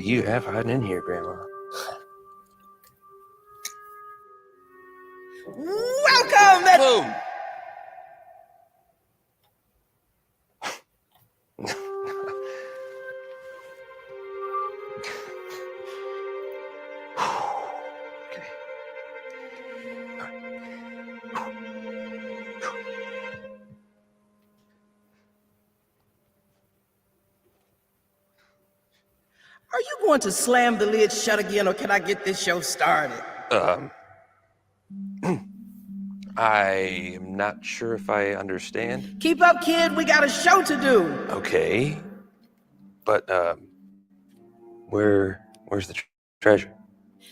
you have hiding in here, Grandma? Welcome! Boom! Are you going to slam the lid shut again, or can I get this show started? I am not sure if I understand. Keep up, kid. We got a show to do. Okay. But, where's the treasure?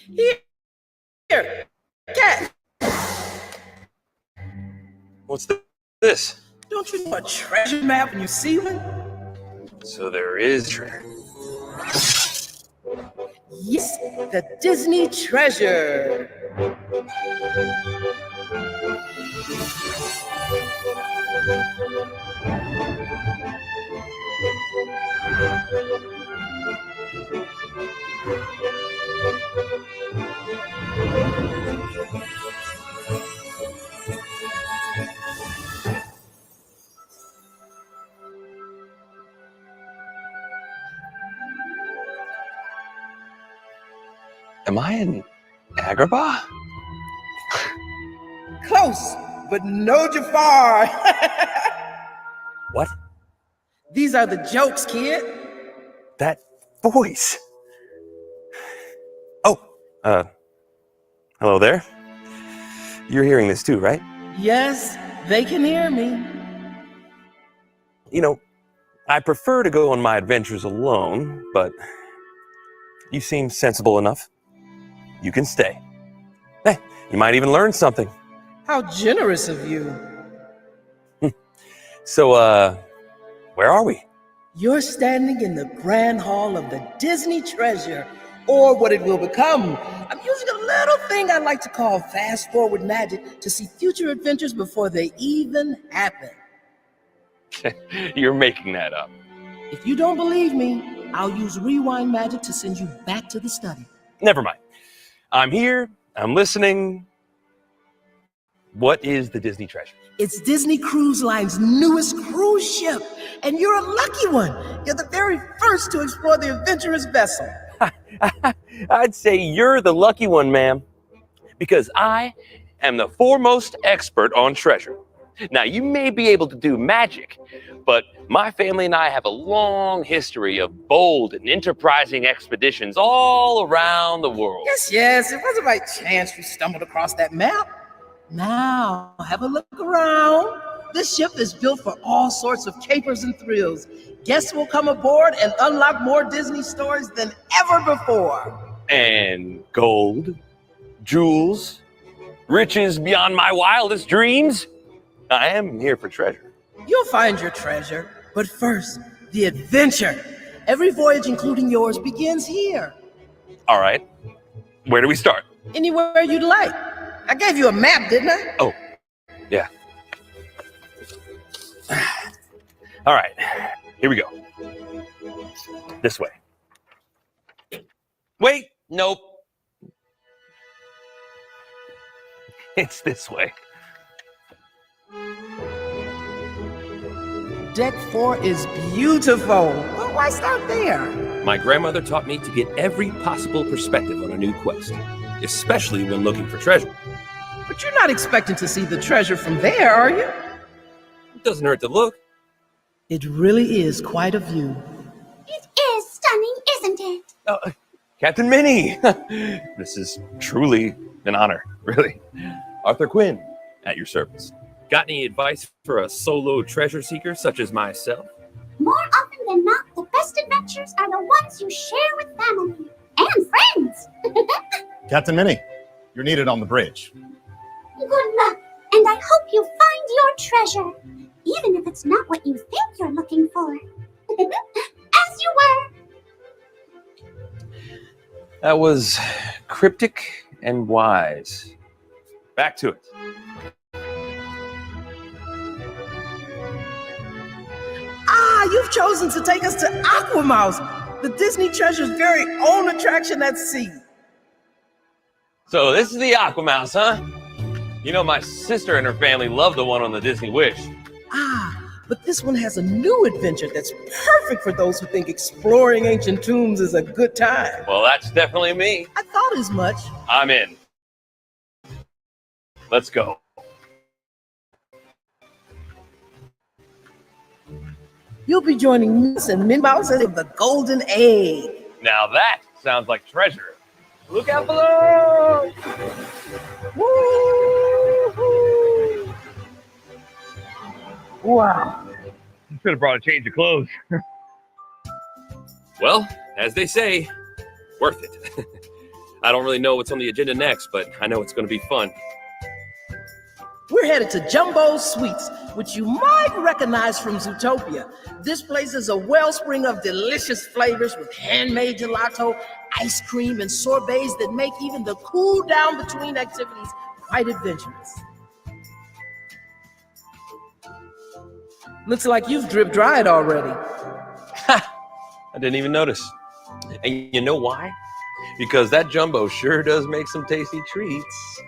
Here. Cat. What's this? Don't you know a treasure map when you see one? So there is treasure. Yes, the Disney treasure. Am I in Agrabah? Close, but no Jafar. What? These are the jokes, kid. That voice. Oh, hello there. You're hearing this too, right? Yes, they can hear me. You know, I prefer to go on my adventures alone, but you seem sensible enough. You can stay. Hey, you might even learn something. How generous of you. So, where are we? You're standing in the grand hall of the Disney treasure, or what it will become. I'm using a little thing I like to call fast forward magic to see future adventures before they even happen. You're making that up. If you don't believe me, I'll use rewind magic to send you back to the study. Never mind. I'm here. I'm listening. What is the Disney treasure? It's Disney Cruise Line's newest cruise ship, and you're a lucky one. You're the very first to explore the adventurous vessel. I'd say you're the lucky one, ma'am, because I am the foremost expert on treasure. Now, you may be able to do magic, but my family and I have a long history of bold and enterprising expeditions all around the world. Yes, it wasn't by chance you stumbled across that map. Now, have a look around. This ship is built for all sorts of capers and thrills. Guests will come aboard and unlock more Disney stories than ever before. And gold, jewels, riches beyond my wildest dreams. I am here for treasure. You'll find your treasure, but first, the adventure. Every voyage, including yours, begins here. All right. Where do we start? Anywhere you'd like. I gave you a map, didn't I? Oh, yeah. All right. Here we go. This way. Wait, nope. It's this way. Deck 4 is beautiful. Well, why start there? My grandmother taught me to get every possible perspective on a new quest, especially when looking for treasure. But you're not expecting to see the treasure from there, are you? It doesn't hurt to look. It really is quite a view. It is stunning, isn't it? Captain Minnie! This is truly an honor, really. Arthur Quinn, at your service. Got any advice for a solo treasure seeker such as myself? More often than not, the best adventures are the ones you share with family and friends. Captain Minnie, you're needed on the bridge. Good luck, and I hope you find your treasure, even if it's not what you think you're looking for. As you were. That was cryptic and wise. Back to it. You've chosen to take us to Aqua Mouse. the Disney Treasure's very own attraction at sea. So this is the Aqua Mouse, huh? You know, my sister and her family love the one on the Disney Wish. But this one has a new adventure that's perfect for those who think exploring ancient tombs is a good time. Well, that's definitely me. I thought as much. I'm in. Let's go. You'll be joining Miss and Minnie Mouse of the Golden Egg. Now that sounds like treasure. Look out below! Woo-hoo. Wow. You should have brought a change of clothes. Well, as they say, worth it. I don't really know what's on the agenda next, but I know it's going to be fun. We're headed to Jumbo Sweets, which you might recognize from Zootopia. This place is a wellspring of delicious flavors with handmade gelato, ice cream, and sorbets that make even the cool down between activities quite adventurous. Looks like you've drip dried already. I didn't even notice. And you know why? Because that Jumbo sure does make some tasty treats.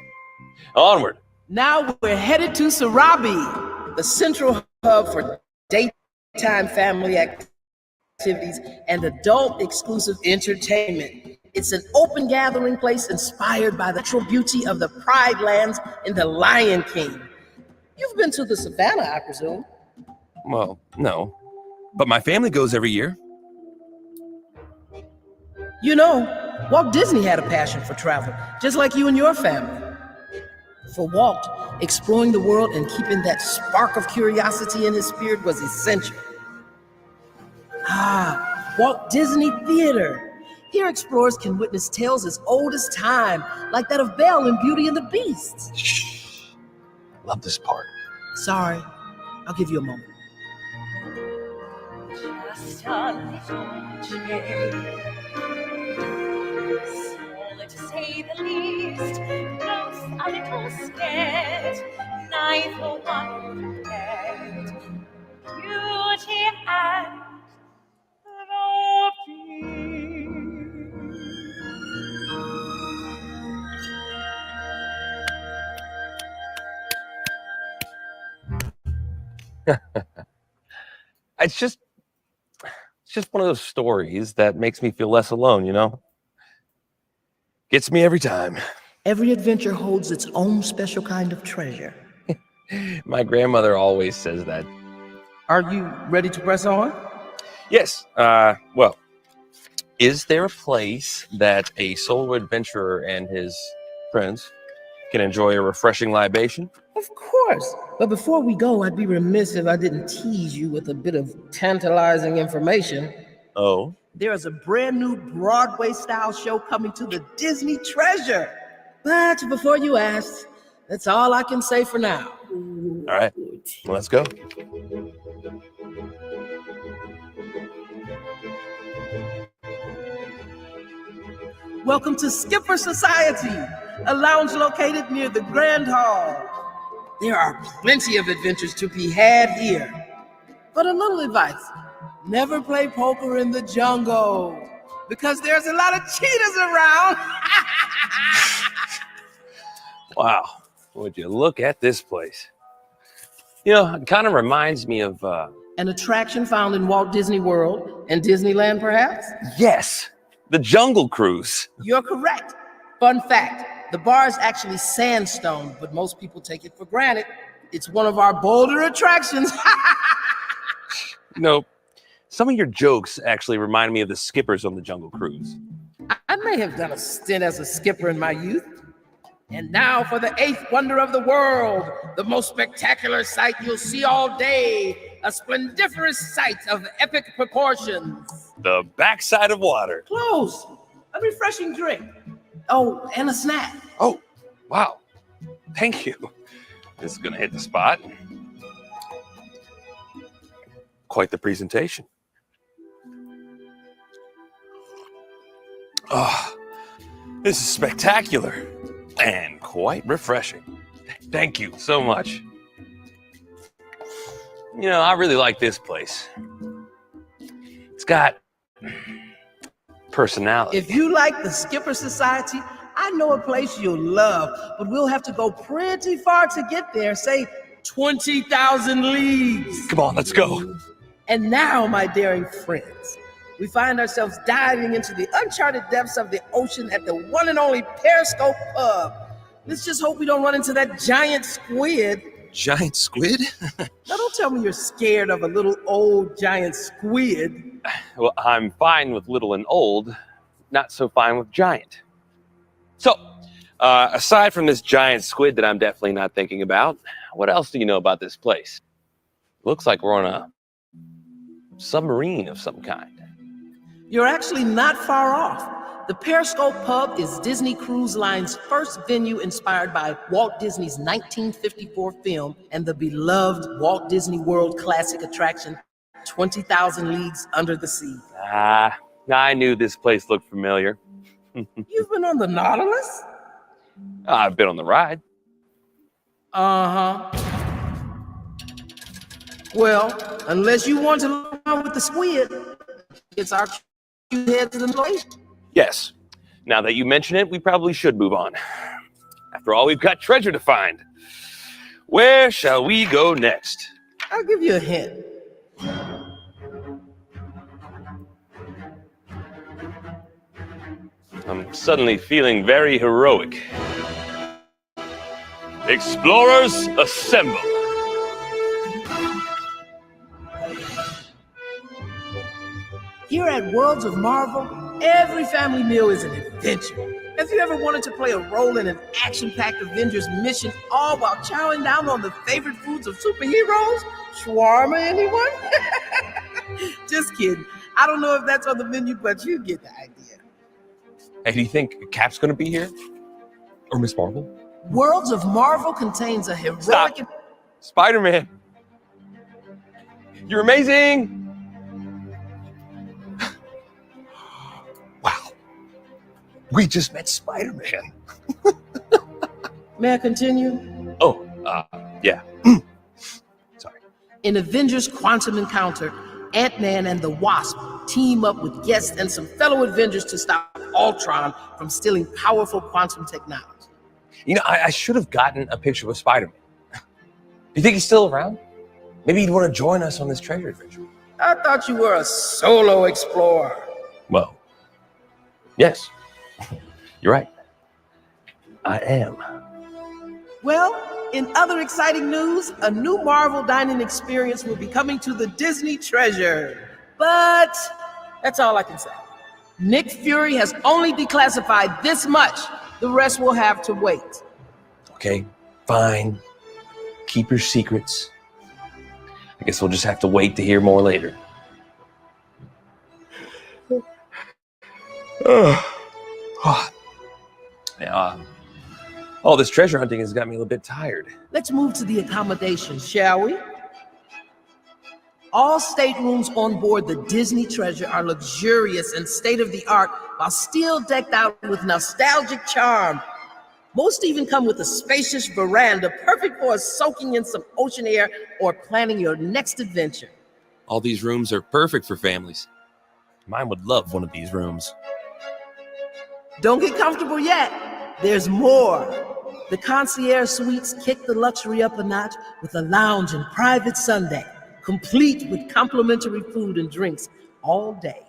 Onward. Now we're headed to Sarabi, the central hub for daytime family activities and adult exclusive entertainment. It's an open gathering place inspired by the natural beauty of the Pride Lands in The Lion King. You've been to the savannah, I presume. Well, no. But my family goes every year. You know, Walt Disney had a passion for travel, just like you and your family. For Walt, exploring the world and keeping that spark of curiosity in his spirit was essential. Walt Disney Theater. Here explorers can witness tales as old as time, like that of Belle in Beauty and the Beast. Shh. Love this part. Sorry, I'll give you a moment. Just a little change, solid to say the least, close a little scared, neither one prepared, beauty and the beast. It's just one of those stories that makes me feel less alone, you know? Gets me every time. Every adventure holds its own special kind of treasure. My grandmother always says that. Are you ready to press on? Yes. Well, is there a place that a solo adventurer and his friends can enjoy a refreshing libation? Of course. But before we go, I'd be remiss if I didn't tease you with a bit of tantalizing information. Oh? There is a brand new Broadway-style show coming to the Disney Treasure. But before you ask, that's all I can say for now. All right. Well, let's go. Welcome to Skipper Society, a lounge located near the Grand Hall. There are plenty of adventures to be had here. But a little advice, never play poker in the jungle because there's a lot of cheaters around. Wow. Would you look at this place? You know, it kind of reminds me of, An attraction found in Walt Disney World and Disneyland, perhaps? yes, the Jungle Cruise. You're correct. Fun fact, the bar is actually sandstone, but most people take it for granted. It's one of our bolder attractions. You know, some of your jokes actually remind me of the skippers on the Jungle Cruise. I may have done a stint as a skipper in my youth. And now for the eighth wonder of the world, the most spectacular sight you'll see all day, a splendiferous sight of epic proportions. The backside of water. Close, a refreshing drink. Oh, and a snack. Oh, wow. Thank you. This is going to hit the spot. Quite the presentation. Oh, this is spectacular and quite refreshing. Thank you so much. You know, I really like this place. It's got personality. If you like the Skipper Society, I know a place you'll love, but we'll have to go pretty far to get there, say 20,000 leagues. Come on, let's go. And now, my daring friends, we find ourselves diving into the uncharted depths of the ocean at the one and only Periscope Pub. Let's just hope we don't run into that giant squid. Giant squid? Now, don't tell me you're scared of a little old giant squid. Well, I'm fine with little and old, not so fine with giant. So, aside from this giant squid that I'm definitely not thinking about, what else do you know about this place? Looks like we're on a submarine of some kind. You're actually not far off. The Periscope Pub is Disney Cruise Line's first venue inspired by Walt Disney's 1954 film and the beloved Walt Disney World classic attraction, 20,000 Leagues Under the Sea. I knew this place looked familiar. You've been on the Nautilus? I've been on the ride. Uh-huh. Well, unless you want to look around with the squid, it's our cue head to the place. Yes. Now that you mention it, we probably should move on. After all, we've got treasure to find. Where shall we go next? I'll give you a hint. I'm suddenly feeling very heroic. Explorers, assemble! Here at Worlds of Marvel, every family meal is an adventure. Have you ever wanted to play a role in an action-packed Avengers mission, all while chowing down on the favorite foods of superheroes? Shawarma, anyone? Just kidding. I don't know if that's on the menu, but you get the idea. Hey, do you think Cap's gonna be here? Or Miss Marvel? Worlds of Marvel contains a heroic... Stop. Spider-Man! You're amazing! Wow. We just met Spider-Man. May I continue? Oh, yeah. Sorry. In Avengers Quantum Encounter, Ant-Man and the Wasp team up with guests and some fellow Avengers to stop Ultron from stealing powerful quantum technology. You know, I should have gotten a picture with Spider-Man. Do you think he's still around? Maybe he'd want to join us on this treasure adventure. I thought you were a solo explorer. Well, yes. You're right. I am. Well, in other exciting news, a new Marvel dining experience will be coming to the Disney Treasure. But that's all I can say. Nick Fury has only declassified this much. The rest will have to wait. Okay, fine. Keep your secrets. I guess we'll just have to wait to hear more later. All this treasure hunting has got me a little bit tired. Let's move to the accommodations, shall we? All staterooms on board the Disney Treasure are luxurious and state-of-the-art while still decked out with nostalgic charm. Most even come with a spacious veranda, perfect for soaking in some ocean air or planning your next adventure. All these rooms are perfect for families. Mine would love one of these rooms. Don't get comfortable yet. There's more. The concierge suites kick the luxury up a notch with a lounge and private sundae, complete with complimentary food and drinks all day.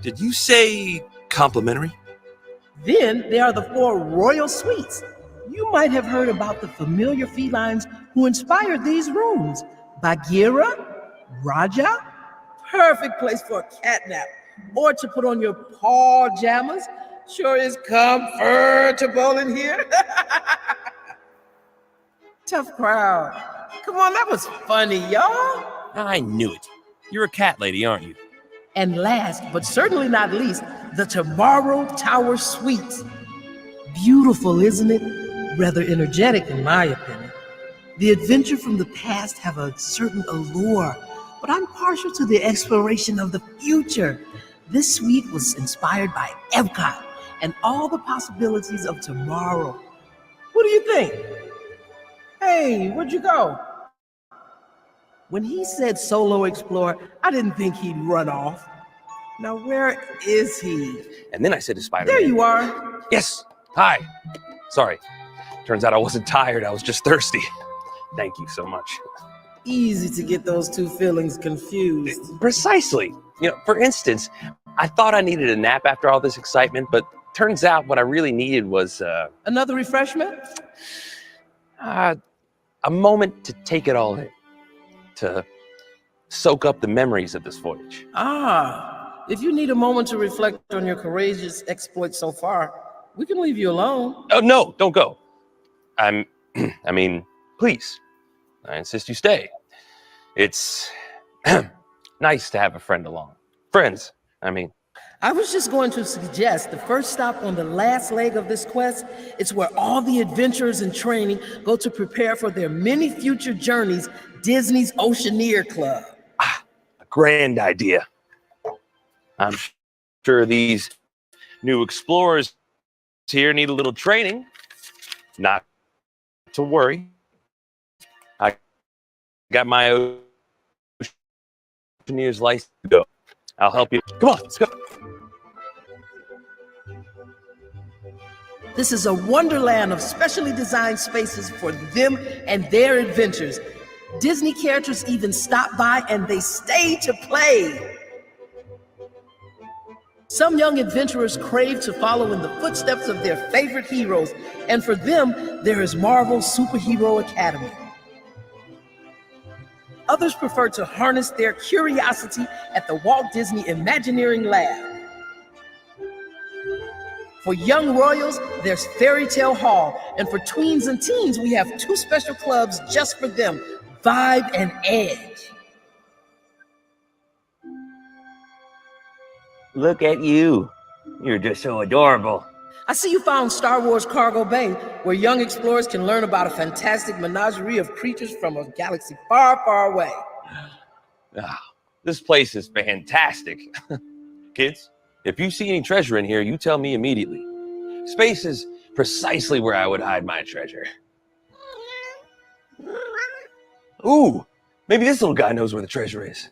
Did you say complimentary? Then there are the 4 royal suites. You might have heard about the familiar felines who inspired these rooms. Bagheera, Raja, perfect place for a cat nap or to put on your pajamas. Sure is comfortable in here. Tough crowd. Come on, that was funny, y'all. I knew it. You're a cat lady, aren't you? And last, but certainly not least, the Tomorrow Tower Suites. Beautiful, isn't it? Rather energetic, in my opinion. The adventure from the past have a certain allure, but I'm partial to the exploration of the future. This suite was inspired by Epcot and all the possibilities of tomorrow. What do you think? Hey, where'd you go? When he said solo explorer, I didn't think he'd run off. Now, where is he? And then I said to Spider-Man, There you are. Yes, hi. Sorry. Turns out I wasn't tired, I was just thirsty. Thank you so much. Easy to get those two feelings confused. Precisely. For instance, I thought I needed a nap after all this excitement, but turns out what I really needed was Another refreshment? a moment to take it all in, to soak up the memories of this voyage. If you need a moment to reflect on your courageous exploits so far, we can leave you alone. Oh, no, don't go. I mean, please, I insist you stay. It's nice to have a friend along. Friends, I mean. I was just going to suggest the first stop on the last leg of this quest. It's where all the adventurers in training go to prepare for their many future journeys, Disney's Oceaneer Club. A grand idea. I'm sure these new explorers here need a little training. Not to worry. I got my Oceaneer's license to go. I'll help you. Come on, let's go. This is a wonderland of specially designed spaces for them and their adventures. Disney characters even stop by and they stay to play. Some young adventurers crave to follow in the footsteps of their favorite heroes, and for them, there is Marvel's Superhero Academy. Others prefer to harness their curiosity at the Walt Disney Imagineering Lab. For young royals, there's Fairy Tale Hall, and for tweens and teens, we have two special clubs just for them, Vibe and Edge. Look at you. You're just so adorable. I see you found Star Wars Cargo Bay, where young explorers can learn about a fantastic menagerie of creatures from a galaxy far, far away. This place is fantastic. Kids, if you see any treasure in here, you tell me immediately. Space is precisely where I would hide my treasure. Ooh, maybe this little guy knows where the treasure is.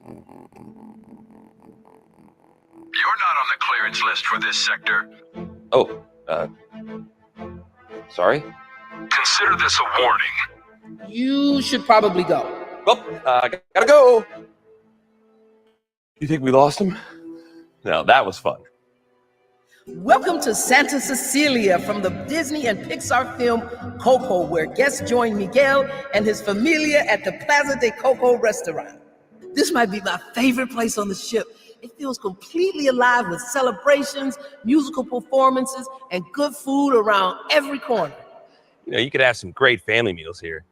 You're not on the clearance list for this sector. Oh, sorry? Consider this a warning. You should probably go. Oh, gotta go. You think we lost him? No, that was fun. Welcome to Santa Cecilia from the Disney and Pixar film Coco, where guests join Miguel and his familia at the Plaza de Coco restaurant. This might be my favorite place on the ship. It feels completely alive with celebrations, musical performances, and good food around every corner. You could have some great family meals here.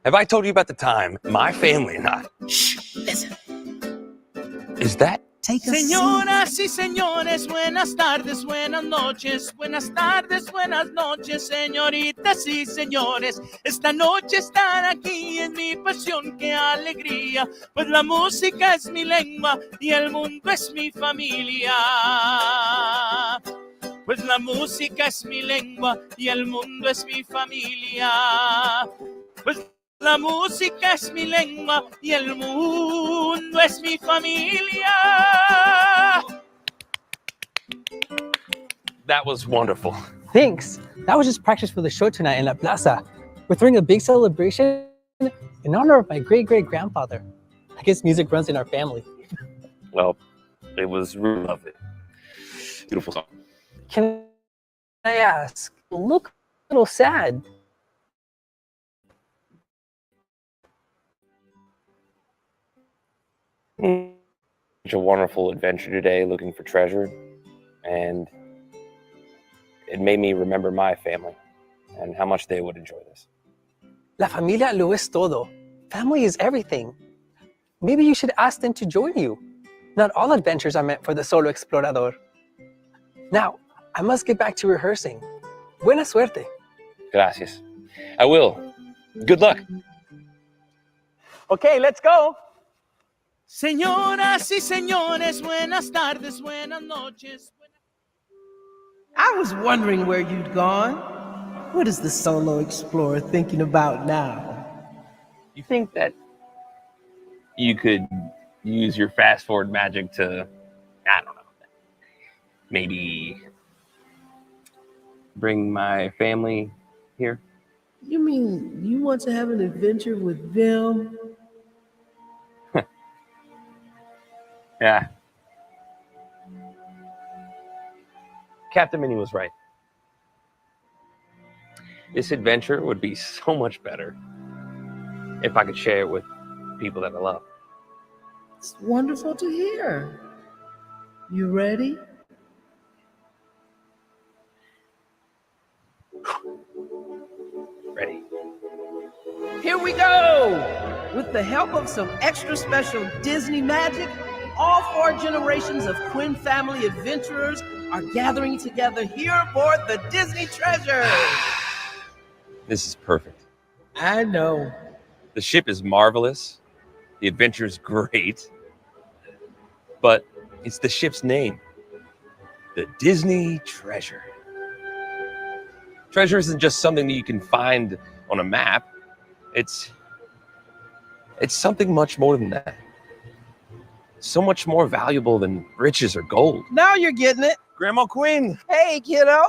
Have I told you about the time my family and I... Shh, listen. Is that? Take a Señoras y señores, buenas tardes, buenas noches, buenas tardes, buenas noches, señoritas y señores. Esta noche estar aquí es mi pasión, qué alegría, pues la música es mi lengua y el mundo es mi familia. Pues la música es mi lengua y el mundo es mi familia. Pues la música es mi lengua y el mundo es mi familia. That was wonderful. Thanks. That was just practice for the show tonight in La Plaza. We're throwing a big celebration in honor of my great-great-grandfather. I guess music runs in our family. Well, it was really lovely. Beautiful song. Can I ask, you look a little sad. Such a wonderful adventure today looking for treasure, and it made me remember my family and how much they would enjoy this. La familia lo es todo. Family is everything. Maybe you should ask them to join you. Not all adventures are meant for the solo explorador. Now, I must get back to rehearsing. Buena suerte. Gracias. I will. Good luck. Okay, let's go. Señoras y señores, buenas tardes, buenas noches. I was wondering where you'd gone. What is the solo explorer thinking about now? You think that you could use your fast forward magic to, I don't know, maybe bring my family here. You mean you want to have an adventure with them? Yeah. Captain Minnie was right. This adventure would be so much better if I could share it with people that I love. It's wonderful to hear. You ready? Ready? Here we go! With the help of some extra special Disney magic, all 4 generations of Quinn family adventurers are gathering together here aboard the Disney Treasure. This is perfect. I know. The ship is marvelous. The adventure is great. But it's the ship's name. The Disney Treasure. Treasure isn't just something that you can find on a map. It's something much more than that. So much more valuable than riches or gold. Now you're getting it. Grandma Quinn. Hey, kiddo.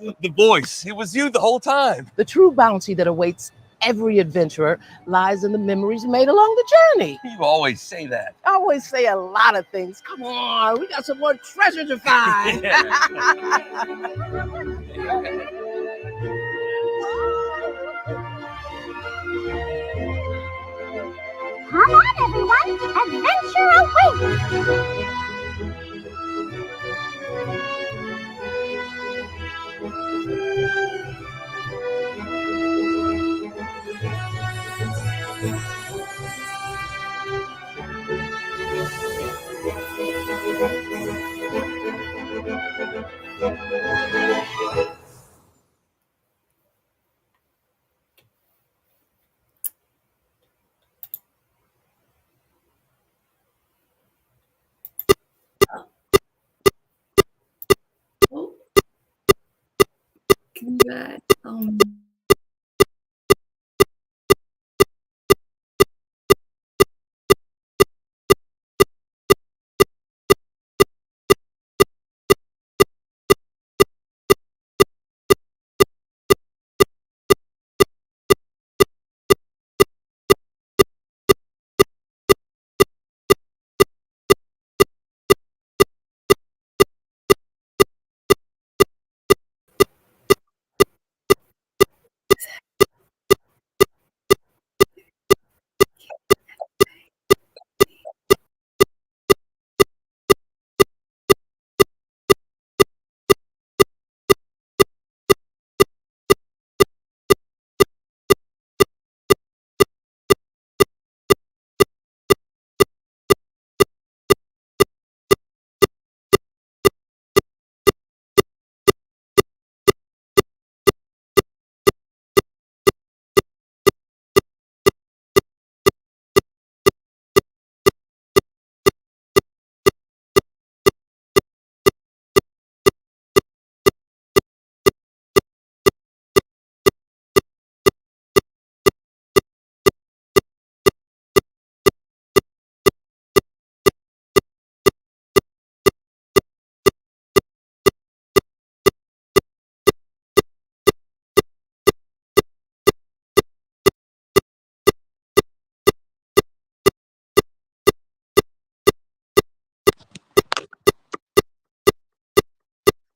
The voice. It was you the whole time. The true bounty that awaits every adventurer lies in the memories made along the journey. You always say that. I always say a lot of things. Come on, we got some more treasure to find. Come on, everyone! Adventure awaits! Congrats.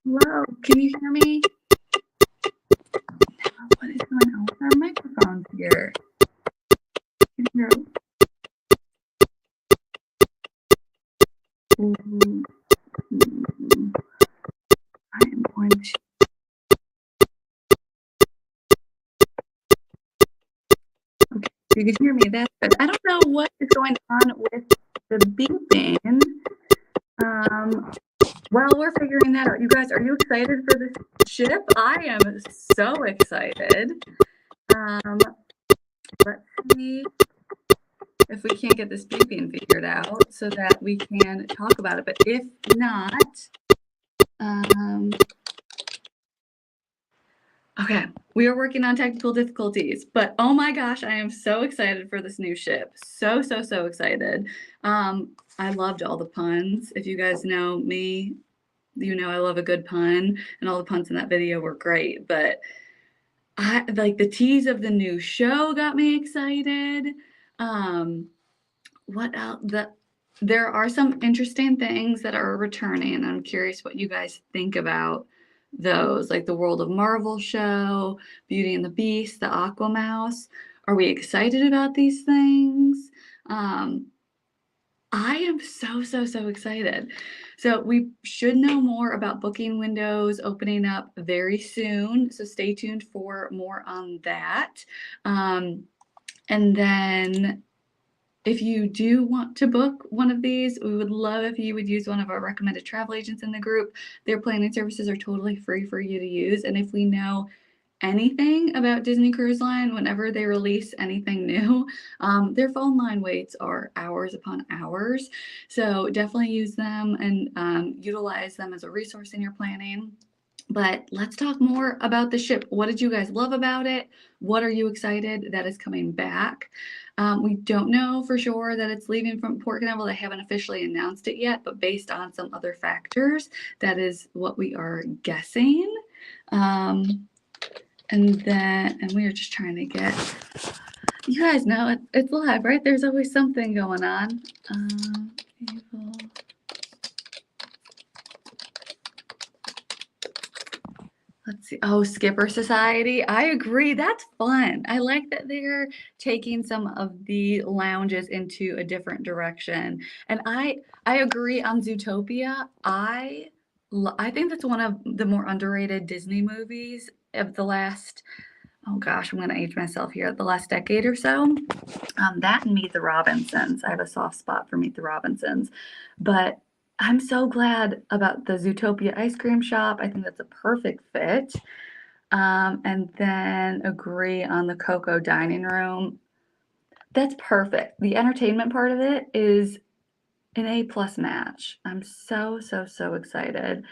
Hello, can you hear me? What is going on with our microphones here? Can you hear? I am going to. Okay, you can hear me. That's good. I don't know what is going on with the beeping. Well, we're figuring that out. You guys, are you excited for this ship? I am so excited. Let's see if we can't get this beeping figured out so that we can talk about it. But if not, Okay, we are working on technical difficulties, but oh my gosh, I am so excited for this new ship. So excited. I loved all the puns. If you guys know me, you know I love a good pun, and all the puns in that video were great. But I like the tease of the new show got me excited. What else? There are some interesting things that are returning, and I'm curious what you guys think about those, like the World of Marvel show, Beauty and the Beast, the Aqua Mouse. Are we excited about these things? I am so excited. So we should know more about booking windows opening up very soon. So stay tuned for more on that. And then if you do want to book one of these, we would love if you would use one of our recommended travel agents in the group. Their planning services are totally free for you to use. And if we know anything about Disney Cruise Line, whenever they release anything new, their phone line waits are hours upon hours. So definitely use them and utilize them as a resource in your planning. But let's talk more about the ship. What did you guys love about it? What are you excited that is coming back? We don't know for sure that it's leaving from Port Canaveral. They haven't officially announced it yet, but based on some other factors, that is what we are guessing. And we are just trying to get, you guys know it's live, right? There's always something going on. Evil. Let's see. Oh, Skipper Society. I agree. That's fun. I like that they're taking some of the lounges into a different direction. And I agree on Zootopia. I think that's one of the more underrated Disney movies of the last, oh gosh, I'm going to age myself here, the last decade or so. That and Meet the Robinsons. I have a soft spot for Meet the Robinsons. But I'm so glad about the Zootopia ice cream shop. I think that's a perfect fit. And then agree on the Coco dining room. That's perfect. The entertainment part of it is an A+ match. I'm so excited.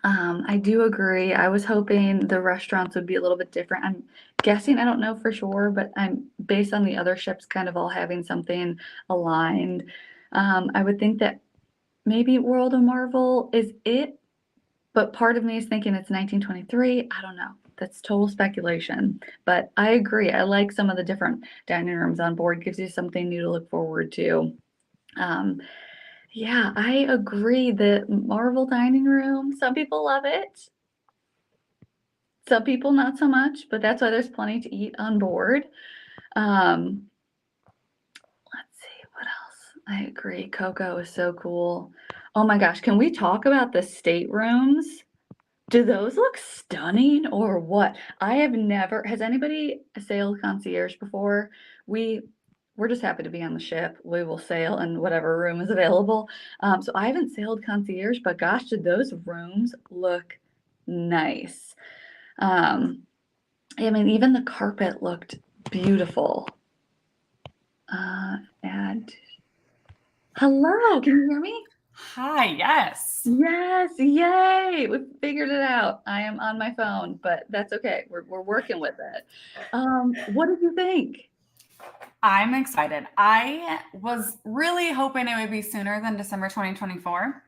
I do agree. I was hoping the restaurants would be a little bit different. I'm guessing, I don't know for sure, but I'm based on the other ships kind of all having something aligned. I would think that maybe World of Marvel is it, but part of me is thinking it's 1923. I don't know. That's total speculation. But I agree. I like some of the different dining rooms on board. Gives you something new to look forward to. Yeah, I agree. The Marvel dining room, some people love it. Some people not so much, but that's why there's plenty to eat on board. Let's see, what else? I agree. Coco is so cool. Oh my gosh, can we talk about the staterooms? Do those look stunning or what? I have never, has anybody sailed concierge before? We're just happy to be on the ship. We will sail in whatever room is available. So I haven't sailed concierge, but gosh, did those rooms look nice. I mean, even the carpet looked beautiful. And hello, can you hear me? Hi, yes. Yes, yay! We figured it out. I am on my phone, but that's okay. We're working with it. What did you think? I'm excited. I was really hoping it would be sooner than December 2024,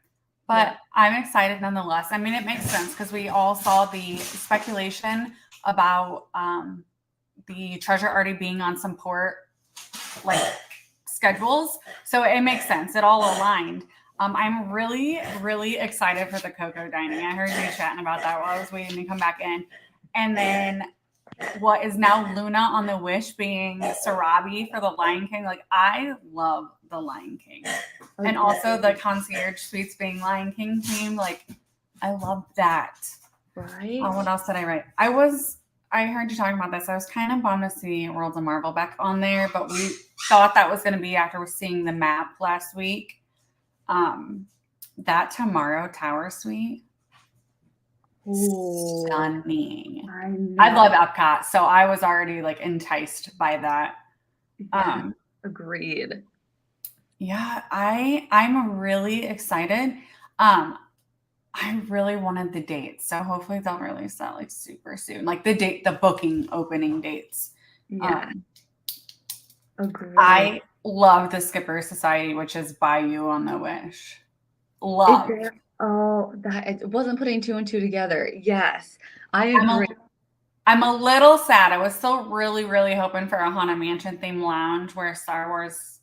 but yeah. I'm excited nonetheless. I mean, it makes sense because we all saw the speculation about the treasure already being on some port schedules. So it makes sense. It all aligned. I'm really excited for the Coco dining. I heard you chatting about that while I was waiting to come back in. And then what is now Luna on the Wish being Sarabi for the Lion King. Like, I love the Lion King. Okay. And also the concierge suites being Lion King themed. Like, I love that. Right. What else did I write? I heard you talking about this. I was kind of bummed to see Worlds of Marvel back on there, but we thought that was going to be after seeing the map last week. That Tomorrow Tower suite. Ooh, stunning. I love Epcot, so I was already enticed by that. Yeah, agreed. Yeah, I'm really excited. I really wanted the dates, so hopefully they'll release that like super soon. Like the booking opening dates. Yeah. Agreed. I love the Skipper Society, which is by you on the Wish. Love. That it wasn't putting two and two together. Yes, I agree. I'm a little sad. I was still really, really hoping for a Haunted Mansion themed lounge where Star Wars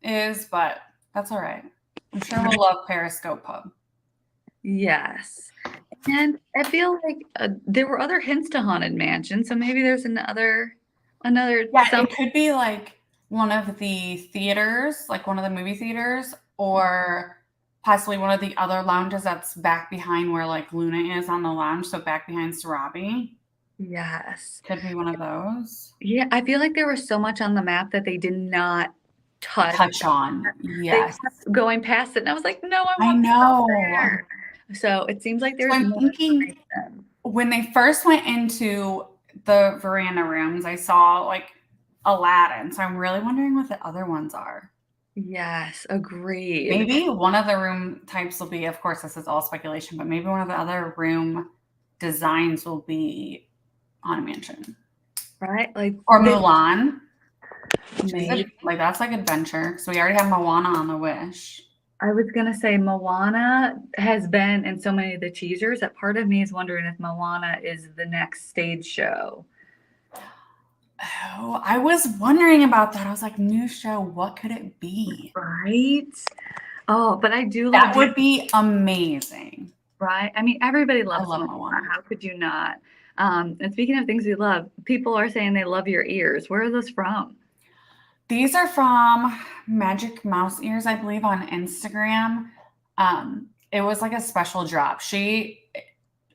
is, but that's all right. I'm sure we'll love Periscope Pub. Yes. And I feel like there were other hints to Haunted Mansion, so maybe there's another. Yeah, it could be like one of the theaters, like one of the movie theaters, or possibly one of the other lounges that's back behind where like Luna is on the lounge, so back behind Sarabi. Yes. Could be one of those. Yeah, I feel like there was so much on the map that they did not touch on. Yes. They kept going past it, and I was like, no, I know. There. So it seems like there's I'm more thinking when they first went into the veranda rooms, I saw like Aladdin. So I'm really wondering what the other ones are. Yes, agreed. Maybe one of the room types will be, of course, this is all speculation, but maybe one of the other room designs will be Haunted Mansion. Right? Like or Mulan. Maybe. Like that's like adventure. So we already have Moana on the Wish. I was gonna say Moana has been in so many of the teasers that part of me is wondering if Moana is the next stage show. Oh, I was wondering about that. I was like, new show, what could it be? Right? Oh, but I do love that would be amazing. Right? I mean, everybody loves love Moana. How could you not? And speaking of things we love, people are saying they love your ears. Where are those from? These are from Magic Mouse Ears, I believe, on Instagram. It was like a special drop.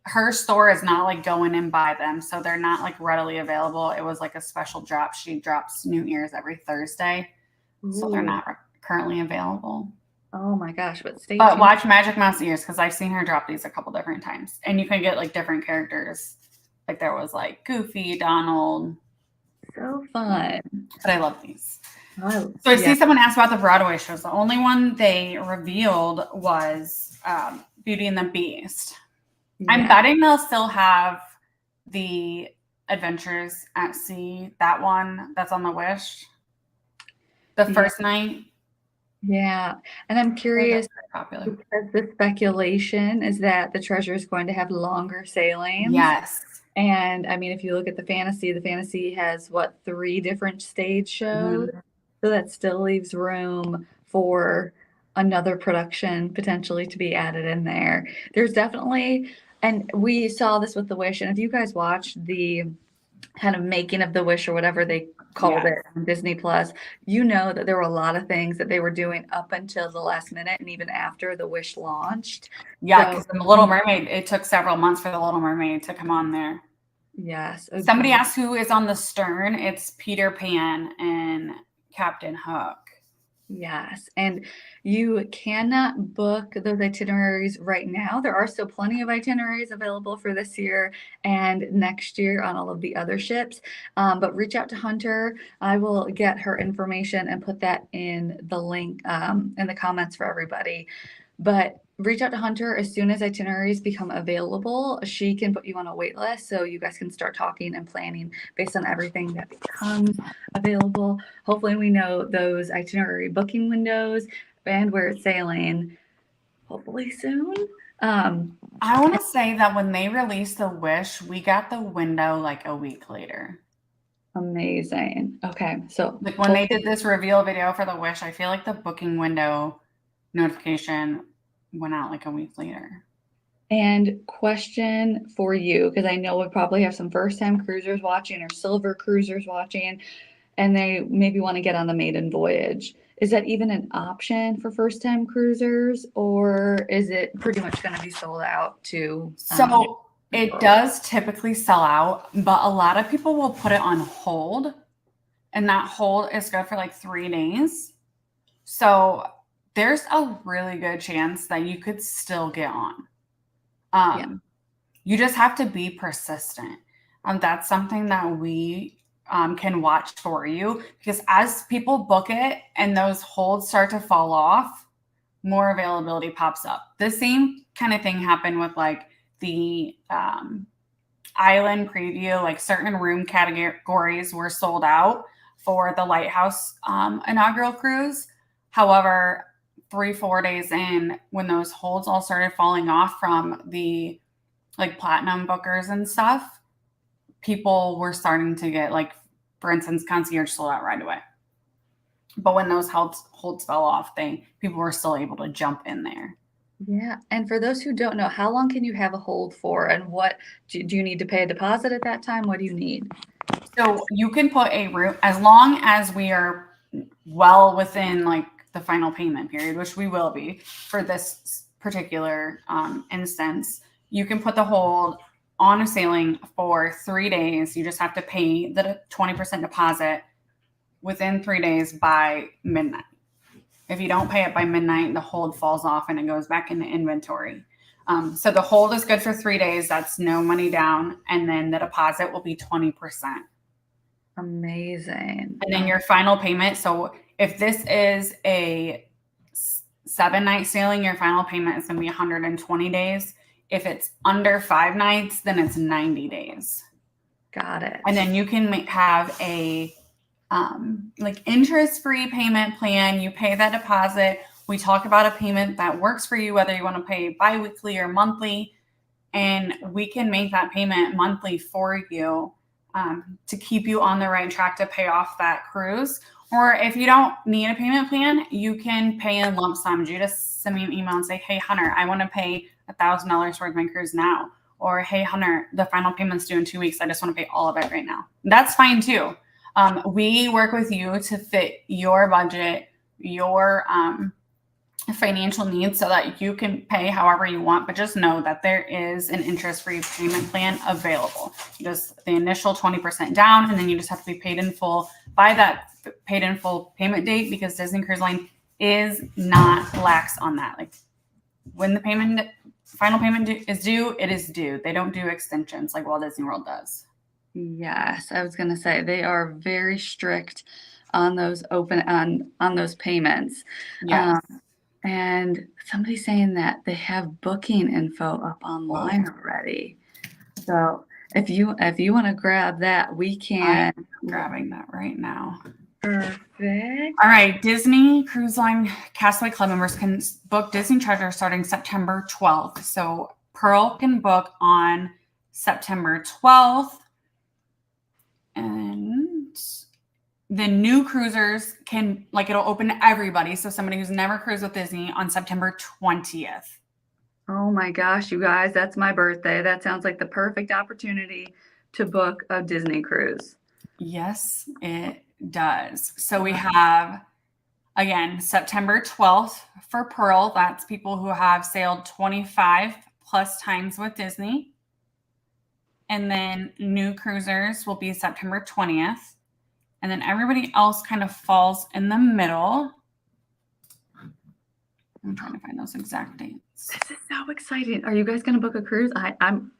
Her store is not like go in and buy them, so they're not like readily available. It was like a special drop. She drops new ears every Thursday, so they're not currently available. Oh my gosh, but stay But tuned. watch Magic Mouse Ears because I've seen her drop these a couple different times, and you can get like different characters. Like there was like Goofy, Donald. So fun. But I love these. Oh, so I see someone asked about the Broadway shows. The only one they revealed was Beauty and the Beast. Yeah. I'm betting they'll still have the Adventures at Sea, that one that's on the Wish. The first night. Yeah. And I'm curious because the speculation is that the Treasure is going to have longer sailings. Yes. And I mean, if you look at the Fantasy has what, 3 different stage shows? Mm-hmm. So that still leaves room for another production potentially to be added in there. There's definitely, and we saw this with The Wish, and if you guys watched the kind of making of The Wish or whatever they called it on Disney Plus, you know that there were a lot of things that they were doing up until the last minute and even after The Wish launched. Yeah, because The Little Mermaid, it took several months for The Little Mermaid to come on there. Yes. Okay. Somebody asked who is on the stern. It's Peter Pan and Captain Hook. Yes. And you cannot book those itineraries right now. There are still plenty of itineraries available for this year and next year on all of the other ships. But reach out to Hunter. I will get her information and put that in the link in the comments for everybody. But reach out to Hunter as soon as itineraries become available. She can put you on a wait list so you guys can start talking and planning based on everything that becomes available. Hopefully we know those itinerary booking windows and where it's sailing hopefully soon. I want to say that when they released The Wish, we got the window like a week later. Amazing. Okay. So like when they did this reveal video for The Wish, I feel like the booking window notification went out like a week later. And question for you, because I know we probably have some first-time cruisers watching or silver cruisers watching, and they maybe want to get on the maiden voyage. Is that even an option for first-time cruisers, or is it pretty much going to be sold out to? So it does typically sell out, but a lot of people will put it on hold, and that hold is good for like 3 days. So there's a really good chance that you could still get on. You just have to be persistent. That's something that we can watch for you, because as people book it and those holds start to fall off, more availability pops up. The same kind of thing happened with like the island preview, like certain room categories were sold out for the Lighthouse inaugural cruise. However, 3-4 days in, when those holds all started falling off from the like platinum bookers and stuff, people were starting to get, like, for instance, concierge sold out right away. But when those holds fell off, people were still able to jump in there. Yeah. And for those who don't know, how long can you have a hold for, and what do you need to pay a deposit at that time? What do you need? So you can put a room, as long as we are well within like the final payment period, which we will be for this particular instance, you can put the hold on a sailing for 3 days. You just have to pay the 20% deposit within 3 days by midnight. If you don't pay it by midnight, the hold falls off and it goes back into inventory. So the hold is good for 3 days. That's no money down. And then the deposit will be 20%. Amazing. And then your final payment. So if this is a 7-night sailing, your final payment is going to be 120 days. If it's under 5 nights, then it's 90 days. Got it. And then you can have a like interest-free payment plan. You pay that deposit. We talk about a payment that works for you, whether you want to pay bi-weekly or monthly, and we can make that payment monthly for you to keep you on the right track to pay off that cruise. Or if you don't need a payment plan, you can pay in lump sum. You just send me an email and say, hey, Hunter, I want to pay $1,000 towards my cruise now. Or, hey, Hunter, the final payment's due in 2 weeks. I just want to pay all of it right now. That's fine too. We work with you to fit your budget, your financial needs, so that you can pay however you want. But just know that there is an interest-free payment plan available. Just the initial 20% down, and then you just have to be paid in full by that paid in full payment date, because Disney Cruise Line is not lax on that. Like, when the final payment is due, it is due. They don't do extensions like Walt Disney World does. Yes, I was going to say they are very strict on those on those payments. Yes. And somebody's saying that they have booking info up online already. So if you want to grab that, we can. I'm grabbing that right now. Perfect. All right, Disney Cruise Line Castaway Club members can book Disney Treasure starting September 12th. So Pearl can book on September 12th. And the new cruisers can, like, it'll open to everybody. So somebody who's never cruised with Disney on September 20th. Oh my gosh, you guys, that's my birthday. That sounds like the perfect opportunity to book a Disney cruise. Yes, it does. So we have, again, September 12th for Pearl. That's people who have sailed 25 plus times with Disney. And then new cruisers will be September 20th. And then everybody else kind of falls in the middle. I'm trying to find those exact dates. This is so exciting. Are you guys going to book a cruise? I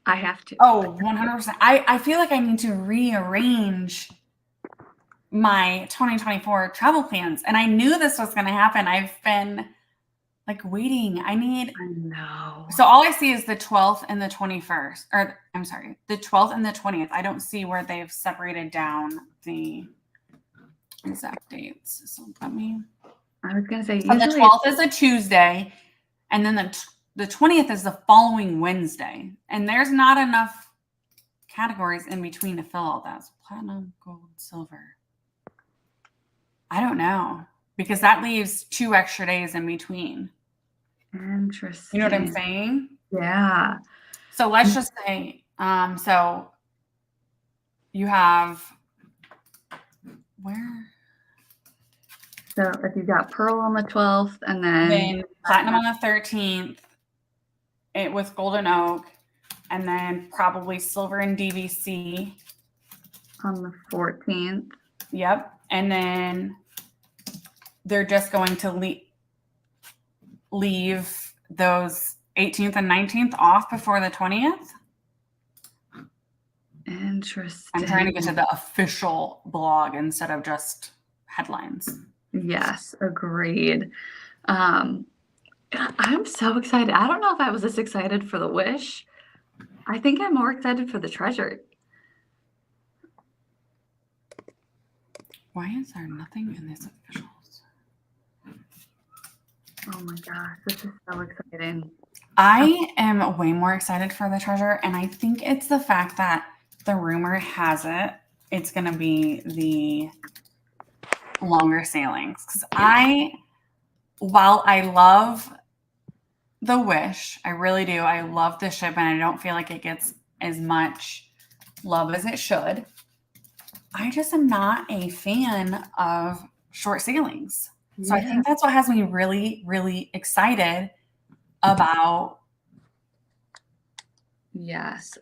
have to. Oh, 100%. I feel like I need to rearrange my 2024 travel plans. And I knew this was going to happen. I've been like waiting. I know. So all I see is the 12th and the 21st, or I'm sorry, the 12th and the 20th. I don't see where they've separated down the exact dates. So let me. I was going to say, so the 12th is a Tuesday, and then the 20th is the following Wednesday. And there's not enough categories in between to fill all that. So platinum, gold, silver. I don't know, because that leaves 2 extra days in between. Interesting. You know what I'm saying? Yeah. So let's just say, so you have where? So if you got Pearl on the 12th and then Platinum on the 13th, it with Golden Oak, and then probably Silver and DVC on the 14th. Yep. And then they're just going to leave those 18th and 19th off before the 20th. Interesting. I'm trying to get to the official blog instead of just headlines. Yes, agreed. God, I'm so excited. I don't know if I was this excited for the wish. I think I'm more excited for the treasure. Why is there nothing in this officials? Oh my gosh, this is so exciting. I am way more excited for the treasure, and I think it's the fact that the rumor has it it's going to be the longer sailings. Because while I love the Wish, I really do. I love the ship, and I don't feel like it gets as much love as it should. I just am not a fan of short sailings. So I think that's what has me really, really excited about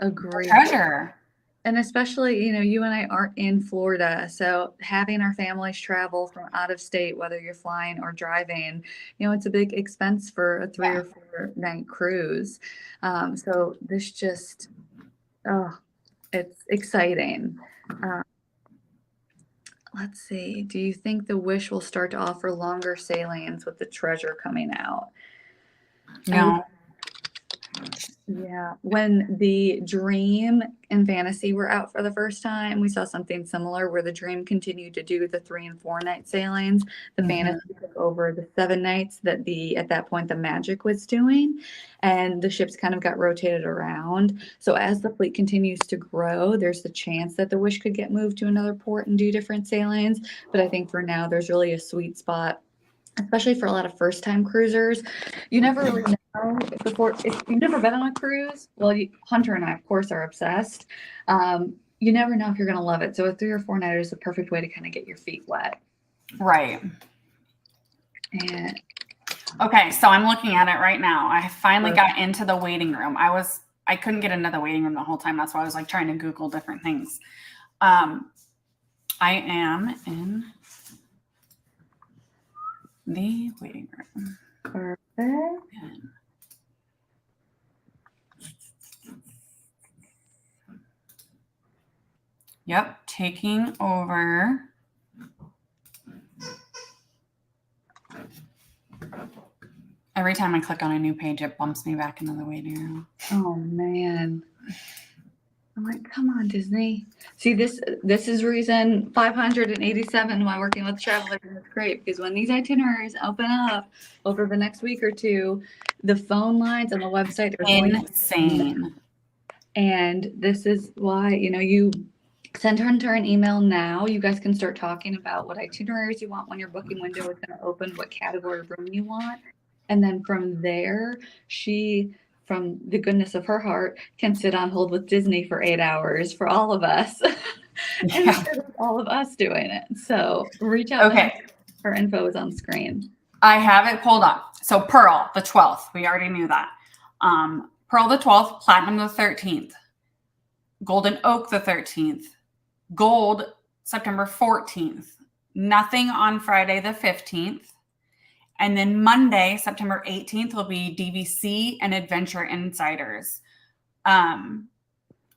agree. treasure. And especially, you and I aren't in Florida. So having our families travel from out of state, whether you're flying or driving, it's a big expense for a 3 or 4 night cruise. So this just, it's exciting. Let's see. Do you think the Wish will start to offer longer sailings with the treasure coming out? No. Yeah. When the Dream and Fantasy were out for the first time, we saw something similar where the Dream continued to do the 3 and 4 night sailings. The Fantasy took over the 7 nights that at that point the Magic was doing, and the ships kind of got rotated around. So as the fleet continues to grow, there's the chance that the Wish could get moved to another port and do different sailings. But I think for now, there's really a sweet spot, especially for a lot of first-time cruisers. You never really know if you've never been on a cruise. Well, Hunter and I, of course, are obsessed. You never know if you're going to love it. So a 3 or 4 nighter is the perfect way to kind of get your feet wet. Right. And okay, so I'm looking at it right now. I finally got into the waiting room. I couldn't get into the waiting room the whole time. That's why I was like trying to Google different things. I am in the waiting room. Perfect. Yep, taking over. Every time I click on a new page, it bumps me back into the waiting room. Oh, man. I'm like, come on, Disney. See, this is reason 587 why working with travelers is great, because when these itineraries open up over the next week or two, the phone lines and the website are insane. And this is why, you send Hunter an email now. You guys can start talking about what itineraries you want when your booking window is going to open, what category of room you want. And then from there, she, from the goodness of her heart, can sit on hold with Disney for 8 hours for all of us. Instead of all of us doing it. So reach out. Okay. Her info is on screen. I have it pulled up. So Pearl, the 12th. We already knew that. Pearl, the 12th. Platinum, the 13th. Golden Oak, the 13th. Gold, September 14th. Nothing on Friday, the 15th. And then Monday, September 18th, will be DVC and Adventure Insiders. And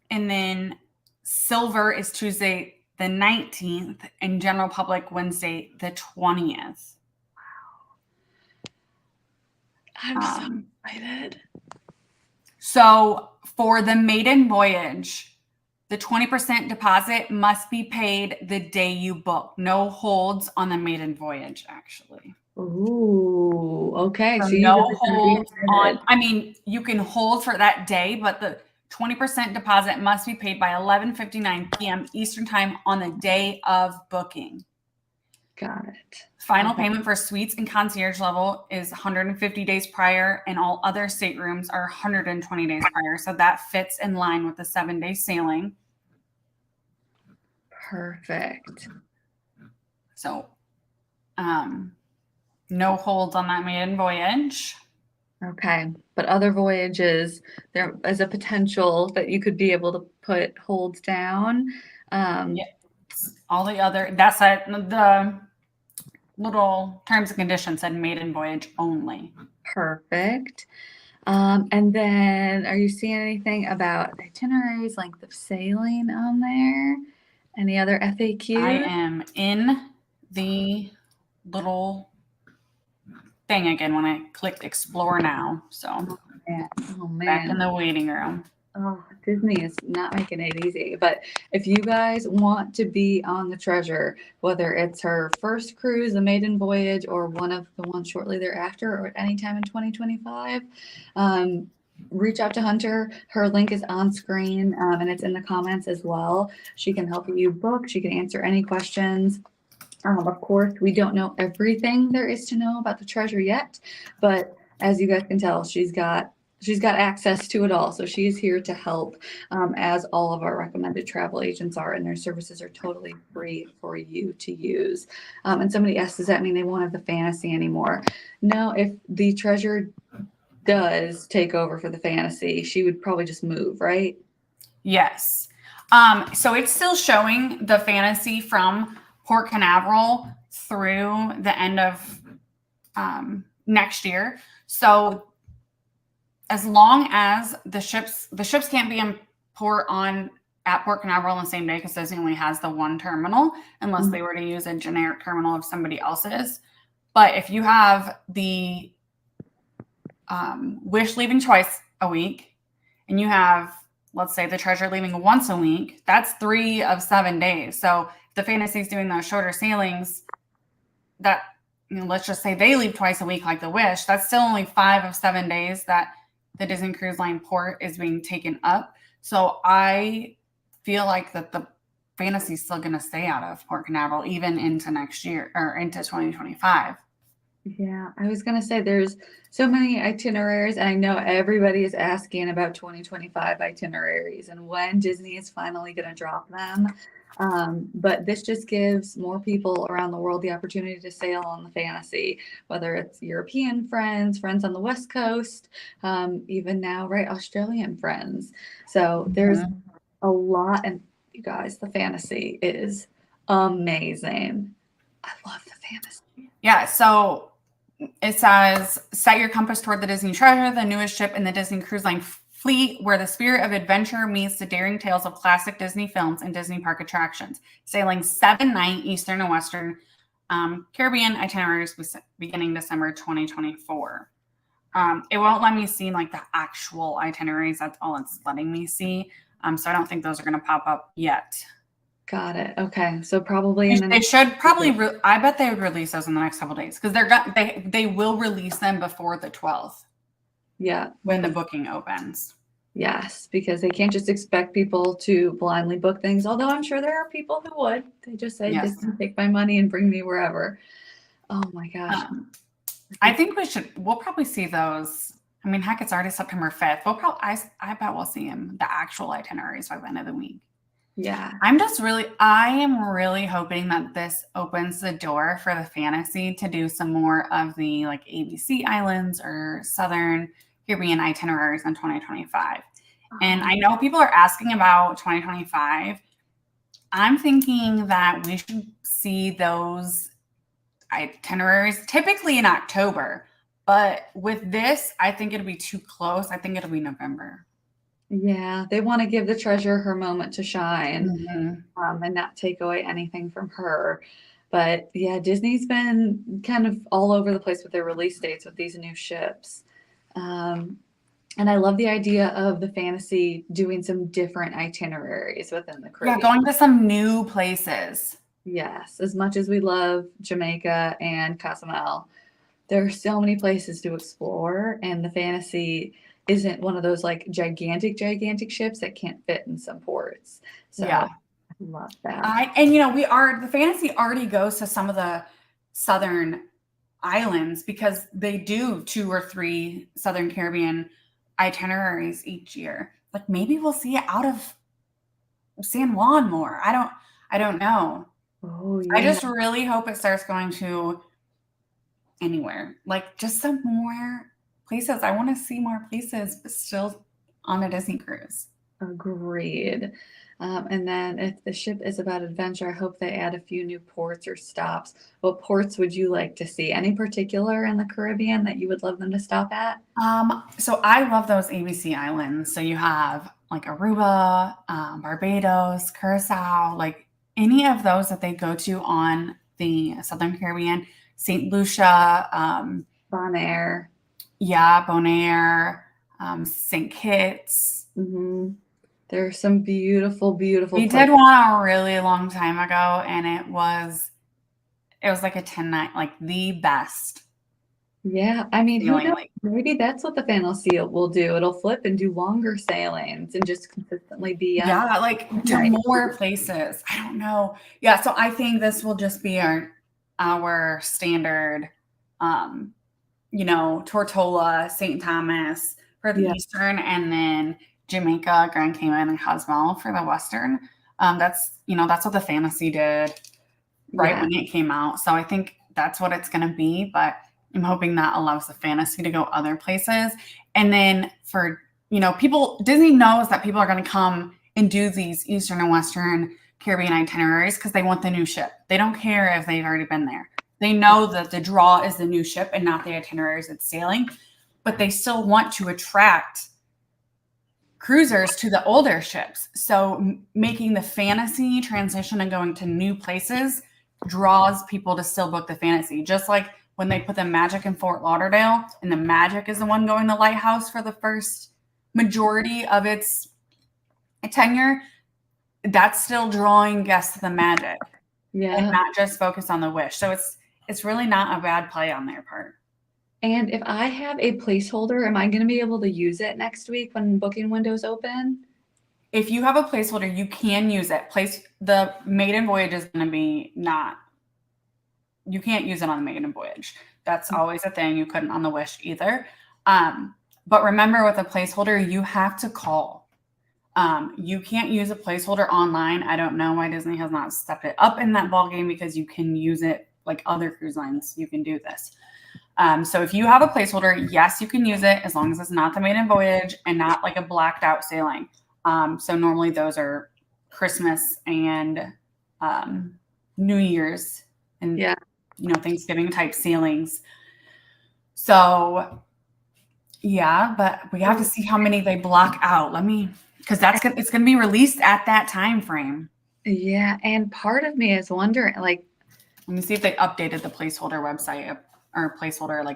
then Silver is Tuesday, the 19th, and General Public Wednesday, the 20th. I'm so excited. So for the maiden voyage, the 20% deposit must be paid the day you book. No holds on the maiden voyage, actually. Ooh, okay. So no hold on. I mean, you can hold for that day, but the 20% deposit must be paid by 11:59 p.m. Eastern Time on the day of booking. Got it. Final payment for suites and concierge level is 150 days prior, and all other staterooms are 120 days prior. So that fits in line with the 7-day sailing. Perfect. So, no holds on that maiden voyage. Okay. But other voyages, there is a potential that you could be able to put holds down. All the other, that's the little terms and conditions said maiden voyage only. Perfect. And then are you seeing anything about itineraries, length of sailing on there? Any other FAQs? I am in the little thing again when I clicked explore now. So Oh man. Back in the waiting room. Oh, Disney is not making it easy. But if you guys want to be on the Treasure, whether it's her first cruise, a maiden voyage, or one of the ones shortly thereafter, or at any time in 2025, reach out to Hunter. Her link is on screen, and it's in the comments as well. She can help you book. She can answer any questions. Of course, we don't know everything there is to know about the Treasure yet, but as you guys can tell, she's got access to it all. So she's here to help, as all of our recommended travel agents are, and their services are totally free for you to use. And somebody asked, does that mean they won't have the fantasy anymore? No, if the Treasure does take over for the fantasy, she would probably just move, right? Yes. So it's still showing the fantasy from Port Canaveral through the end of next year. So as long as the ships can't be in port at Port Canaveral on the same day, because Disney only has the one terminal, unless they were to use a generic terminal of somebody else's. But if you have the Wish leaving twice a week, and you have, let's say, the Treasure leaving once a week, that's 3 of 7 days. So if the Fantasy's doing those shorter sailings, that, let's just say they leave twice a week like the Wish, that's still only 5 of 7 days that the Disney Cruise Line port is being taken up. So I feel like that the Fantasy is still going to stay out of Port Canaveral even into next year or into 2025. Yeah, I was going to say there's so many itineraries, and I know everybody is asking about 2025 itineraries and when Disney is finally going to drop them. But this just gives more people around the world the opportunity to sail on the Fantasy, whether it's European friends on the West Coast, even now, right, Australian friends. So there's a lot, and you guys, the Fantasy is amazing. I love the Fantasy. Yeah, so it says, set your compass toward the Disney Treasure, the newest ship in the Disney Cruise Line fleet, where the spirit of adventure meets the daring tales of classic Disney films and Disney park attractions. Sailing 7-night Eastern and Western Caribbean itineraries beginning December 2024. It won't let me see like the actual itineraries. That's all it's letting me see. So I don't think those are going to pop up yet. Got it. Okay, so probably they should probably. I bet they would release those in the next couple of days, because they will release them before the 12th. Yeah, when the booking opens. Yes, because they can't just expect people to blindly book things. Although I'm sure there are people who would. They just say, Yes. Disney, take my money and bring me wherever. Oh my gosh. I think we'll probably see those. I mean, heck, it's already September 5th. I bet we'll see them, the actual itineraries, by the end of the week. Yeah. I am really hoping that this opens the door for the Fantasy to do some more of the like ABC Islands or Southern Caribbean itineraries in 2025. And I know people are asking about 2025. I'm thinking that we should see those itineraries typically in October. But with this, I think it'll be too close. I think it'll be November. Yeah, they want to give the Treasure her moment to shine, and not take away anything from her. But yeah, Disney's been kind of all over the place with their release dates with these new ships. And I love the idea of the Fantasy doing some different itineraries within the Caribbean. Yeah, going to some new places. Yes, as much as we love Jamaica and Cozumel, there are so many places to explore, and the Fantasy isn't one of those like gigantic ships that can't fit in some ports. So yeah, I love that. the Fantasy already goes to some of the southern islands because they do 2 or 3 Southern Caribbean itineraries each year. Like maybe we'll see it out of San Juan more. I don't know. Oh, yeah. I just really hope it starts going to anywhere, like just some more places. I want to see more places, but still on a Disney cruise. Agreed. And then if the ship is about adventure, I hope they add a few new ports or stops. What ports would you like to see? Any particular in the Caribbean that you would love them to stop at? So I love those ABC islands. So you have like Aruba, Barbados, Curacao, like any of those that they go to on the Southern Caribbean, St. Lucia, Bonaire. Yeah, Bonaire, St. Kitts. Mm-hmm. There's some beautiful, beautiful. We did one a really long time ago, and it was like a 10 night, like the best. Yeah, I mean, who knows? Like, Maybe that's what the fantasy will do. It'll flip and do longer sailings and just consistently be like to more places. I don't know. Yeah, so I think this will just be our standard, Tortola, St. Thomas for the Eastern, and then Jamaica, Grand Cayman, and Cozumel for the Western. That's what the fantasy did when it came out. So I think that's what it's going to be, but I'm hoping that allows the fantasy to go other places. And then for, Disney knows that people are going to come and do these Eastern and Western Caribbean itineraries because they want the new ship. They don't care if they've already been there. They know that the draw is the new ship and not the itineraries it's sailing, but they still want to attract cruisers to the older ships. So making the fantasy transition and going to new places draws people to still book the fantasy. Just like when they put the Magic in Fort Lauderdale, and the Magic is the one going to Lighthouse for the first majority of its tenure, that's still drawing guests to the Magic. Yeah. And not just focus on the Wish. So it's really not a bad play on their part. And if I have a placeholder, am I going to be able to use it next week when booking windows open? If you have a placeholder, you can use it. The maiden voyage is going to be you can't use it on the maiden voyage. That's always a thing. You couldn't on the Wish either. But remember, with a placeholder, you have to call. You can't use a placeholder online. I don't know why Disney has not stepped it up in that ballgame, because you can use it like other cruise lines. You can do this. So if you have a placeholder, yes, you can use it as long as it's not the maiden voyage and not like a blacked out sailing. So normally those are Christmas and New Year's and Thanksgiving type sailings. So yeah, but we have to see how many they block out. Because it's going to be released at that time frame. Yeah, and part of me is wondering, let me see if they updated the placeholder website or placeholder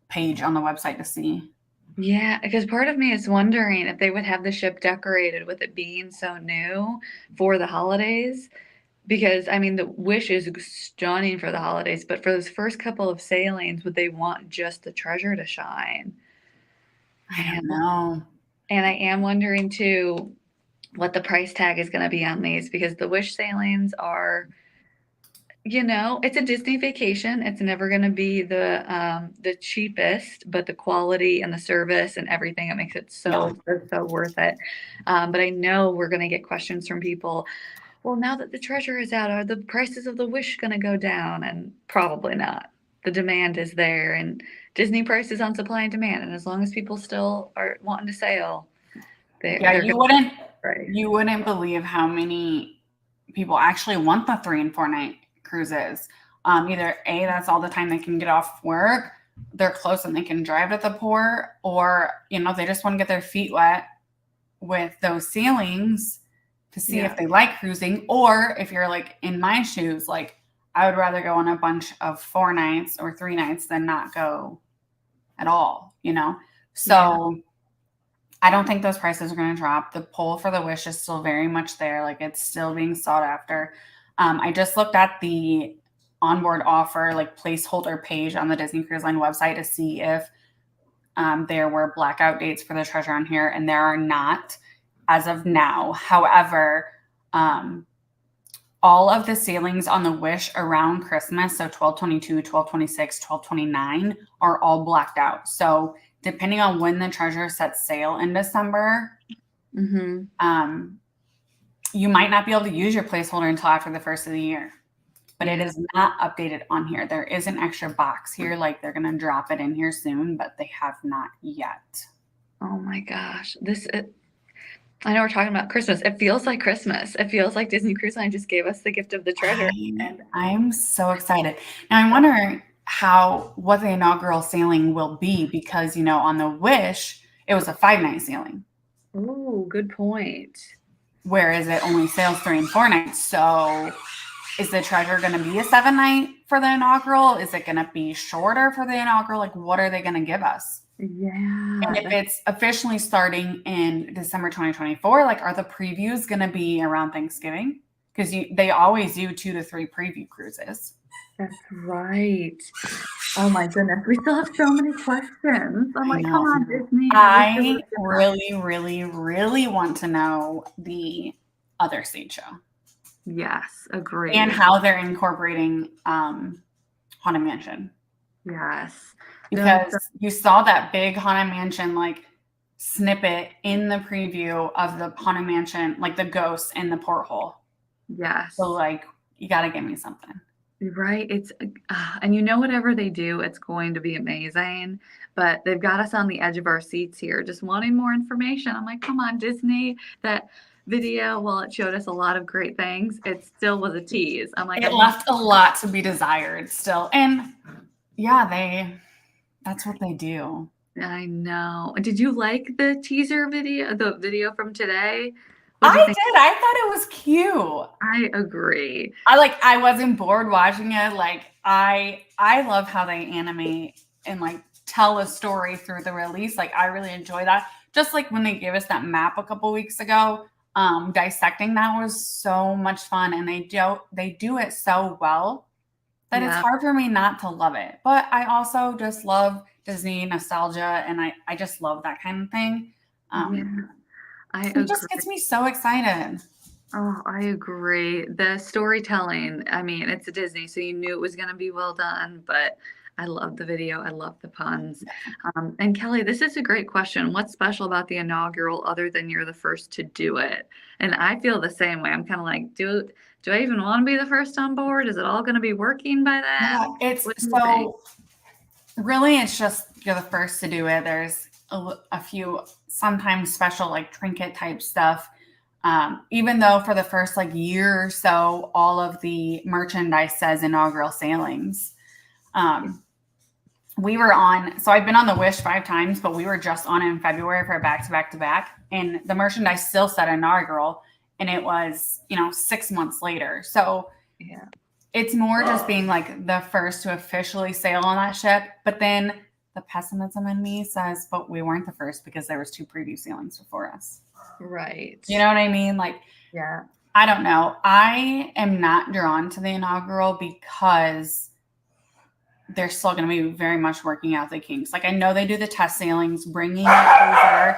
page on the website to see. Yeah, because part of me is wondering if they would have the ship decorated with it being so new for the holidays. Because, the Wish is stunning for the holidays, but for those first couple of sailings, would they want just the treasure to shine? I don't know. And I am wondering, too, what the price tag is going to be on these, because the Wish sailings are, it's a Disney vacation. It's never going to be the cheapest, but the quality and the service and everything, it makes it so worth it. But I know we're going to get questions from people. Well, now that the treasure is out, are the prices of the Wish going to go down? And probably not. The demand is there, and Disney prices on supply and demand. And as long as people still are wanting to sail, you wouldn't believe how many people actually want the 3 and 4 night cruises. Either A, that's all the time they can get off work, they're close and they can drive to the port, or they just want to get their feet wet with those sailings to see if they like cruising. Or if you're in my shoes, I would rather go on a bunch of 4 nights or 3 nights than not go at all, So I don't think those prices are going to drop. The pull for the Wish is still very much there. It's still being sought after. I just looked at the onboard offer, placeholder page on the Disney Cruise Line website to see if there were blackout dates for the treasure on here, and there are not as of now. However, all of the sailings on the Wish around Christmas, so 12/22, 12/26, 12/29, are all blacked out. So depending on when the treasure sets sail in December, you might not be able to use your placeholder until after the first of the year. But it is not updated on here. There is an extra box here, they're going to drop it in here soon, but they have not yet. Oh my gosh. I know we're talking about Christmas. It feels like Christmas. It feels like Disney Cruise Line just gave us the gift of the treasure. And I'm so excited. Now I'm wondering what the inaugural sailing will be, because, on the Wish, it was a 5-night sailing. Oh, good point. Whereas it only sails 3 and 4 nights. So is the treasure going to be a 7-night, for the inaugural? Is it going to be shorter for the inaugural? Like, what are they going to give us? Yeah. And if it's officially starting in December 2024, like, are the previews going to be around Thanksgiving? Because they always do 2 to 3 preview cruises. That's right. Oh my goodness. We still have so many questions. I'm like, come on, Disney. I really, really, really want to know the other stage show. Yes, agree. And how they're incorporating Haunted Mansion. Yes. Because you saw that big Haunted Mansion like snippet in the preview of the Haunted Mansion, like the ghosts in the porthole. Yes. So like, you got to give me something. Right. It's and you know, whatever they do, it's going to be amazing. But they've got us on the edge of our seats here, just wanting more information. I'm like, come on, Disney. That video, while it showed us a lot of great things, it still was a tease. I'm like, it left a lot to be desired still. And yeah, that's what they do. I know. Did you like the teaser video, the video from today? I did. I thought it was cute. I agree. I wasn't bored watching it. Like, I love how they animate and like tell a story through the release. Like, I really enjoy that. Just like when they gave us that map a couple weeks ago, dissecting that was so much fun, and they do it so well that it's hard for me not to love it. But I also just love Disney nostalgia, and I just love that kind of thing. It just gets me so excited. Oh, I agree. The storytelling, I mean, it's a Disney, so you knew it was going to be well done, but I love the video. I love the puns. And Kelly, this is a great question. What's special about the inaugural other than you're the first to do it? And I feel the same way. I'm kind of like, do I even want to be the first on board? Is it all going to be working by then? Yeah, really, it's just you're the first to do it. There's a few sometimes special like trinket type stuff. Even though for the first like year or so, all of the merchandise says inaugural sailings. We were on, so I've been on the Wish 5 times, but we were just on it in February for a back-to-back, and the merchandise still said inaugural, and it was, 6 months later. So it's more just being like the first to officially sail on that ship. But then the pessimism in me says, but we weren't the first because there was 2 preview sailings before us. Right. You know what I mean? Like, yeah. I don't know. I am not drawn to the inaugural because they're still going to be very much working out the kinks. Like, I know they do the test sailings, bringing it over.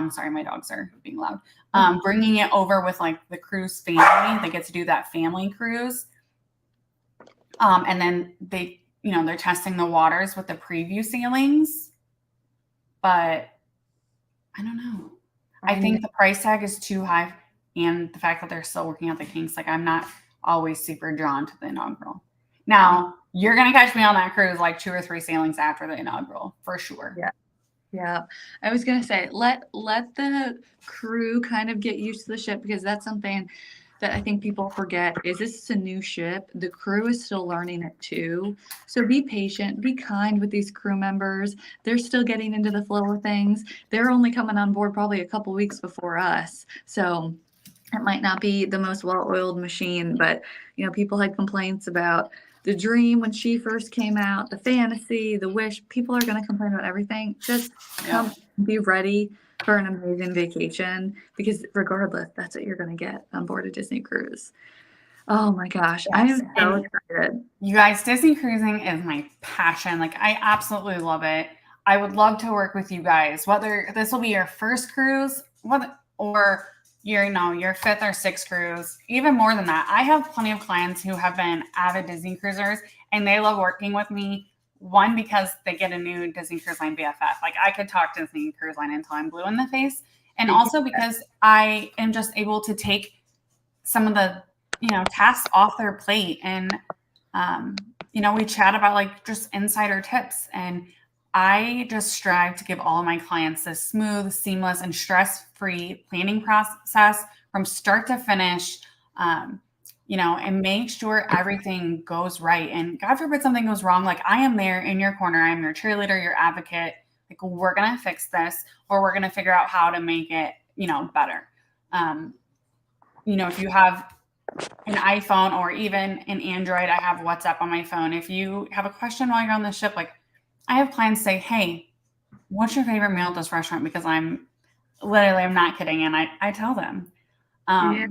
Sorry, my dogs are being loud. Bringing it over with like the cruise family. They get to do that family cruise. And then they, they're testing the waters with the preview sailings. But I don't know. I think the price tag is too high, and the fact that they're still working out the kinks, like, I'm not always super drawn to the inaugural. Now, you're going to catch me on that cruise like 2 or 3 sailings after the inaugural, for sure. Yeah. Yeah. I was going to say, let the crew kind of get used to the ship, because that's something that I think people forget. Is this a new ship? The crew is still learning it too. So be patient, be kind with these crew members. They're still getting into the flow of things. They're only coming on board probably a couple weeks before us. So it might not be the most well-oiled machine, but people had complaints about the Dream when she first came out, the Fantasy, the Wish. People are going to complain about everything. Just come, be ready for an amazing vacation, because regardless, that's what you're going to get on board a Disney cruise. Oh my gosh, I am so excited. You guys, Disney cruising is my passion. Like, I absolutely love it. I would love to work with you guys, whether this will be your first cruise or your 5th or 6th cruise, even more than that. I have plenty of clients who have been avid Disney cruisers, and they love working with me. One, because they get a new Disney Cruise Line BFF. Like, I could talk Disney Cruise Line until I'm blue in the face. And also because I am just able to take some of the, tasks off their plate. And, we chat about like just insider tips. And I just strive to give all of my clients this smooth, seamless, and stress-free planning process from start to finish, and make sure everything goes right. And God forbid something goes wrong. Like, I am there in your corner. I'm your cheerleader, your advocate. Like, we're going to fix this, or we're going to figure out how to make it, better. If you have an iPhone or even an Android, I have WhatsApp on my phone. If you have a question while you're on the ship, like I have clients say, hey, what's your favorite meal at this restaurant? Because I'm not kidding. And I tell them. Yeah.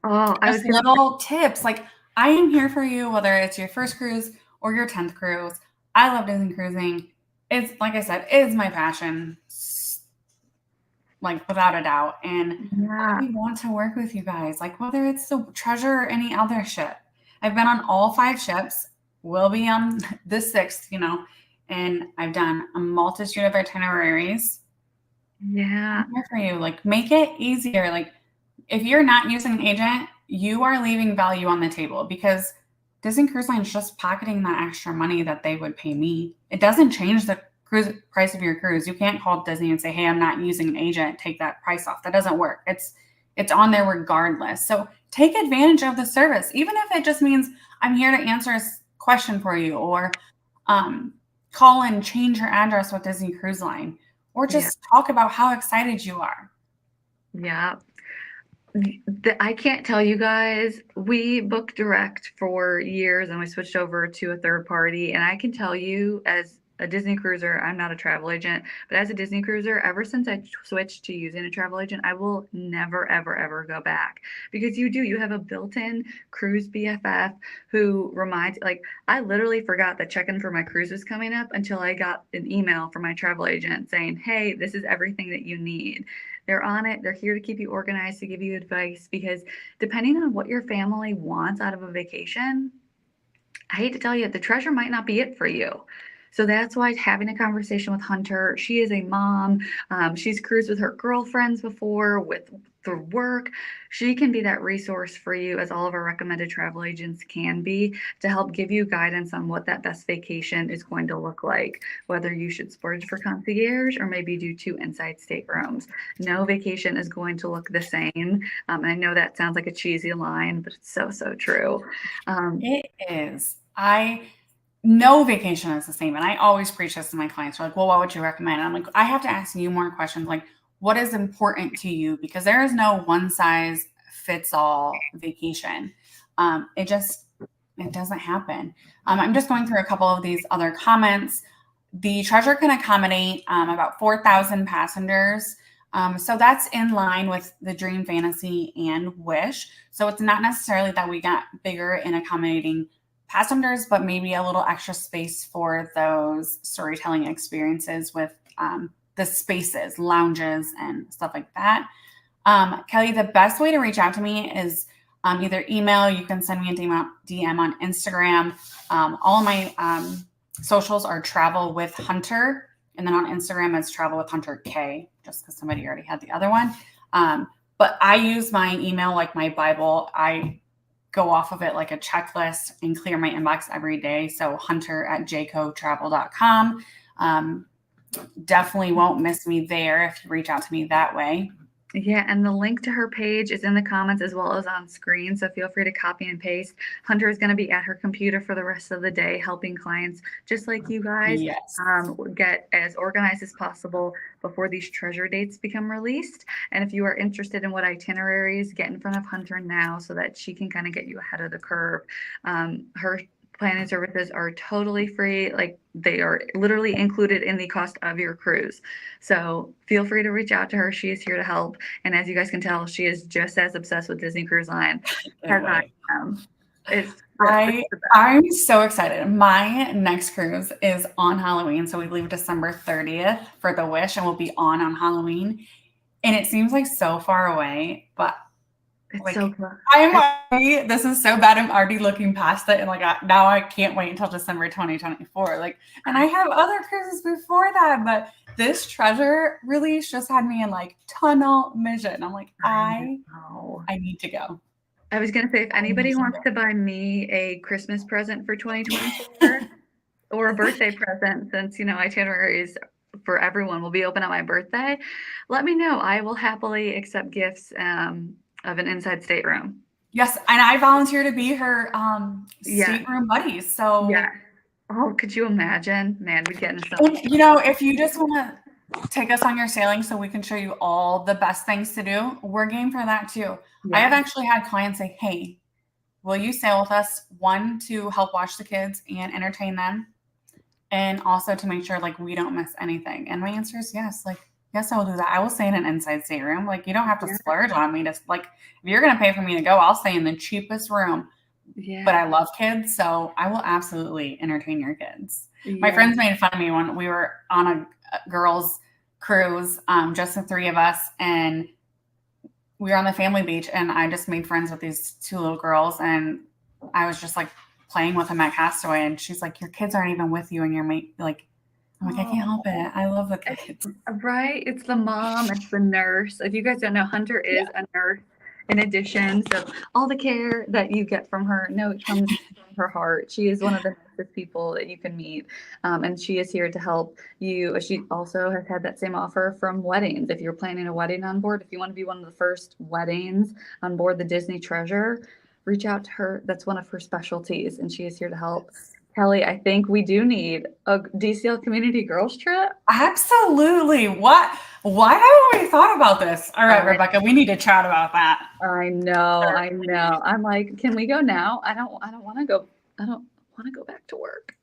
Oh, I was Just little tips. Like I am here for you, whether it's your first cruise or your 10th cruise. I love Disney cruising. It's like I said, it is my passion, like without a doubt. And yeah. I want to work with you guys, like whether it's the Treasure or any other ship. I've been on all 5 ships. Will be on the 6th, and I've done a multitude of itineraries. Yeah. I'm here for you. Like make it easier. Like if you're not using an agent, you are leaving value on the table because Disney Cruise Line is just pocketing that extra money that they would pay me. It doesn't change the cruise price of your cruise. You can't call Disney and say, hey, I'm not using an agent, take that price off. That doesn't work. It's on there regardless. So take advantage of the service, even if it just means I'm here to answer a question for you or call and change your address with Disney Cruise Line or just talk about how excited you are. Yeah. I can't tell you guys, we booked direct for years and we switched over to a third party. And I can tell you, as a Disney cruiser, I'm not a travel agent, but as a Disney cruiser, ever since I switched to using a travel agent, I will never, ever, ever go back because you have a built-in cruise BFF who reminds, like, I literally forgot that check-in for my cruise was coming up until I got an email from my travel agent saying, hey, this is everything that you need. They're on it. They're here to keep you organized, to give you advice, because depending on what your family wants out of a vacation, I hate to tell you, the Treasure might not be it for you. So that's why having a conversation with Hunter, she is a mom. She's cruised with her girlfriends before, through work. She can be that resource for you, as all of our recommended travel agents can be, to help give you guidance on what that best vacation is going to look like, whether you should splurge for concierge or maybe do 2 inside staterooms. No vacation is going to look the same. I know that sounds like a cheesy line, but it's so, so true. It is. No vacation is the same. And I always preach this to my clients. They're like, well, what would you recommend? And I'm like, I have to ask you more questions. Like, what is important to you? Because there is no one size fits all vacation. It doesn't happen. I'm just going through a couple of these other comments. The Treasure can accommodate about 4,000 passengers. So that's in line with the Dream, Fantasy, and Wish. So it's not necessarily that we got bigger in accommodating passengers, but maybe a little extra space for those storytelling experiences with the spaces, lounges, and stuff like that. Kelly, the best way to reach out to me is either email. You can send me a DM on Instagram. All of my socials are Travel with Hunter. And then on Instagram, it's Travel with Hunter K, just because somebody already had the other one. But I use my email like my Bible. I go off of it like a checklist and clear my inbox every day. So hunter@jcotravel.com. Definitely won't miss me there if you reach out to me that way. Yeah, and the link to her page is in the comments as well as on screen, so feel free to copy and paste. Hunter is going to be at her computer for the rest of the day, helping clients just like you guys get as organized as possible before these treasure dates become released. And if you are interested in what itineraries, get in front of Hunter now so that she can kind of get you ahead of the curve. Her planning services are totally free. Like, they are literally included in the cost of your cruise. So feel free to reach out to her. She is here to help. And as you guys can tell, she is just as obsessed with Disney Cruise Line as I am. I'm so excited. My next cruise is on Halloween. So we leave December 30th for the Wish and we'll be on Halloween. And it seems like so far away, but it's like, so close. This is so bad. I'm already looking past it. And like, now I can't wait until December 2024. Like, and I have other cruises before that, but this Treasure release just had me in like tunnel vision. I'm like, I need to go. I was going to say, if anybody wants to buy me a Christmas present for 2024 or a birthday present, since, itineraries for everyone will be open on my birthday, let me know. I will happily accept gifts of an inside stateroom. Yes, and I volunteer to be her stateroom buddies. So yeah. Oh, could you imagine? Man, we'd get into something. If you just want to take us on your sailing so we can show you all the best things to do, we're game for that too. Yeah. I have actually had clients say, hey, will you sail with us? One, to help watch the kids and entertain them, and also to make sure like we don't miss anything. And my answer is yes. Like, yes, I will do that. I will stay in an inside stateroom. Like, you don't have to splurge on me to, like, if you're going to pay for me to go, I'll stay in the cheapest room. Yeah. But I love kids, so I will absolutely entertain your kids. Yeah. My friends made fun of me when we were on a girls' cruise, just the three of us, and we were on the family beach, and I just made friends with these two little girls, and I was just like playing with them at Castaway, and she's like, your kids aren't even with you, and you're like, I'm like, I can't help it. I love the kids. Right? It's the mom, it's the nurse. If you guys don't know, Hunter is a nurse in addition. So all the care that you get from her, no, it comes from her heart. She is one of the nicest people that you can meet. And she is here to help you. She also has had that same offer from weddings. If you're planning a wedding on board, if you want to be one of the first weddings on board the Disney Treasure, reach out to her. That's one of her specialties, and she is here to help. Kelly, I think we do need a DCL community girls trip. Absolutely. Why haven't we thought about this? All right, Rebecca, we need to chat about that. I know. I'm like, can we go now? I don't want to go. I don't want to go back to work.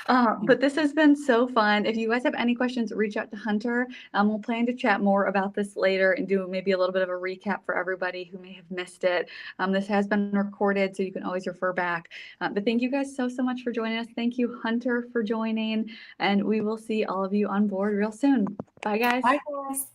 But this has been so fun. If you guys have any questions, reach out to Hunter. We'll plan to chat more about this later and do maybe a little bit of a recap for everybody who may have missed it. This has been recorded, so you can always refer back. But thank you guys so much for joining us. Thank you, Hunter, for joining. And we will see all of you on board real soon. Bye, guys. Bye, guys.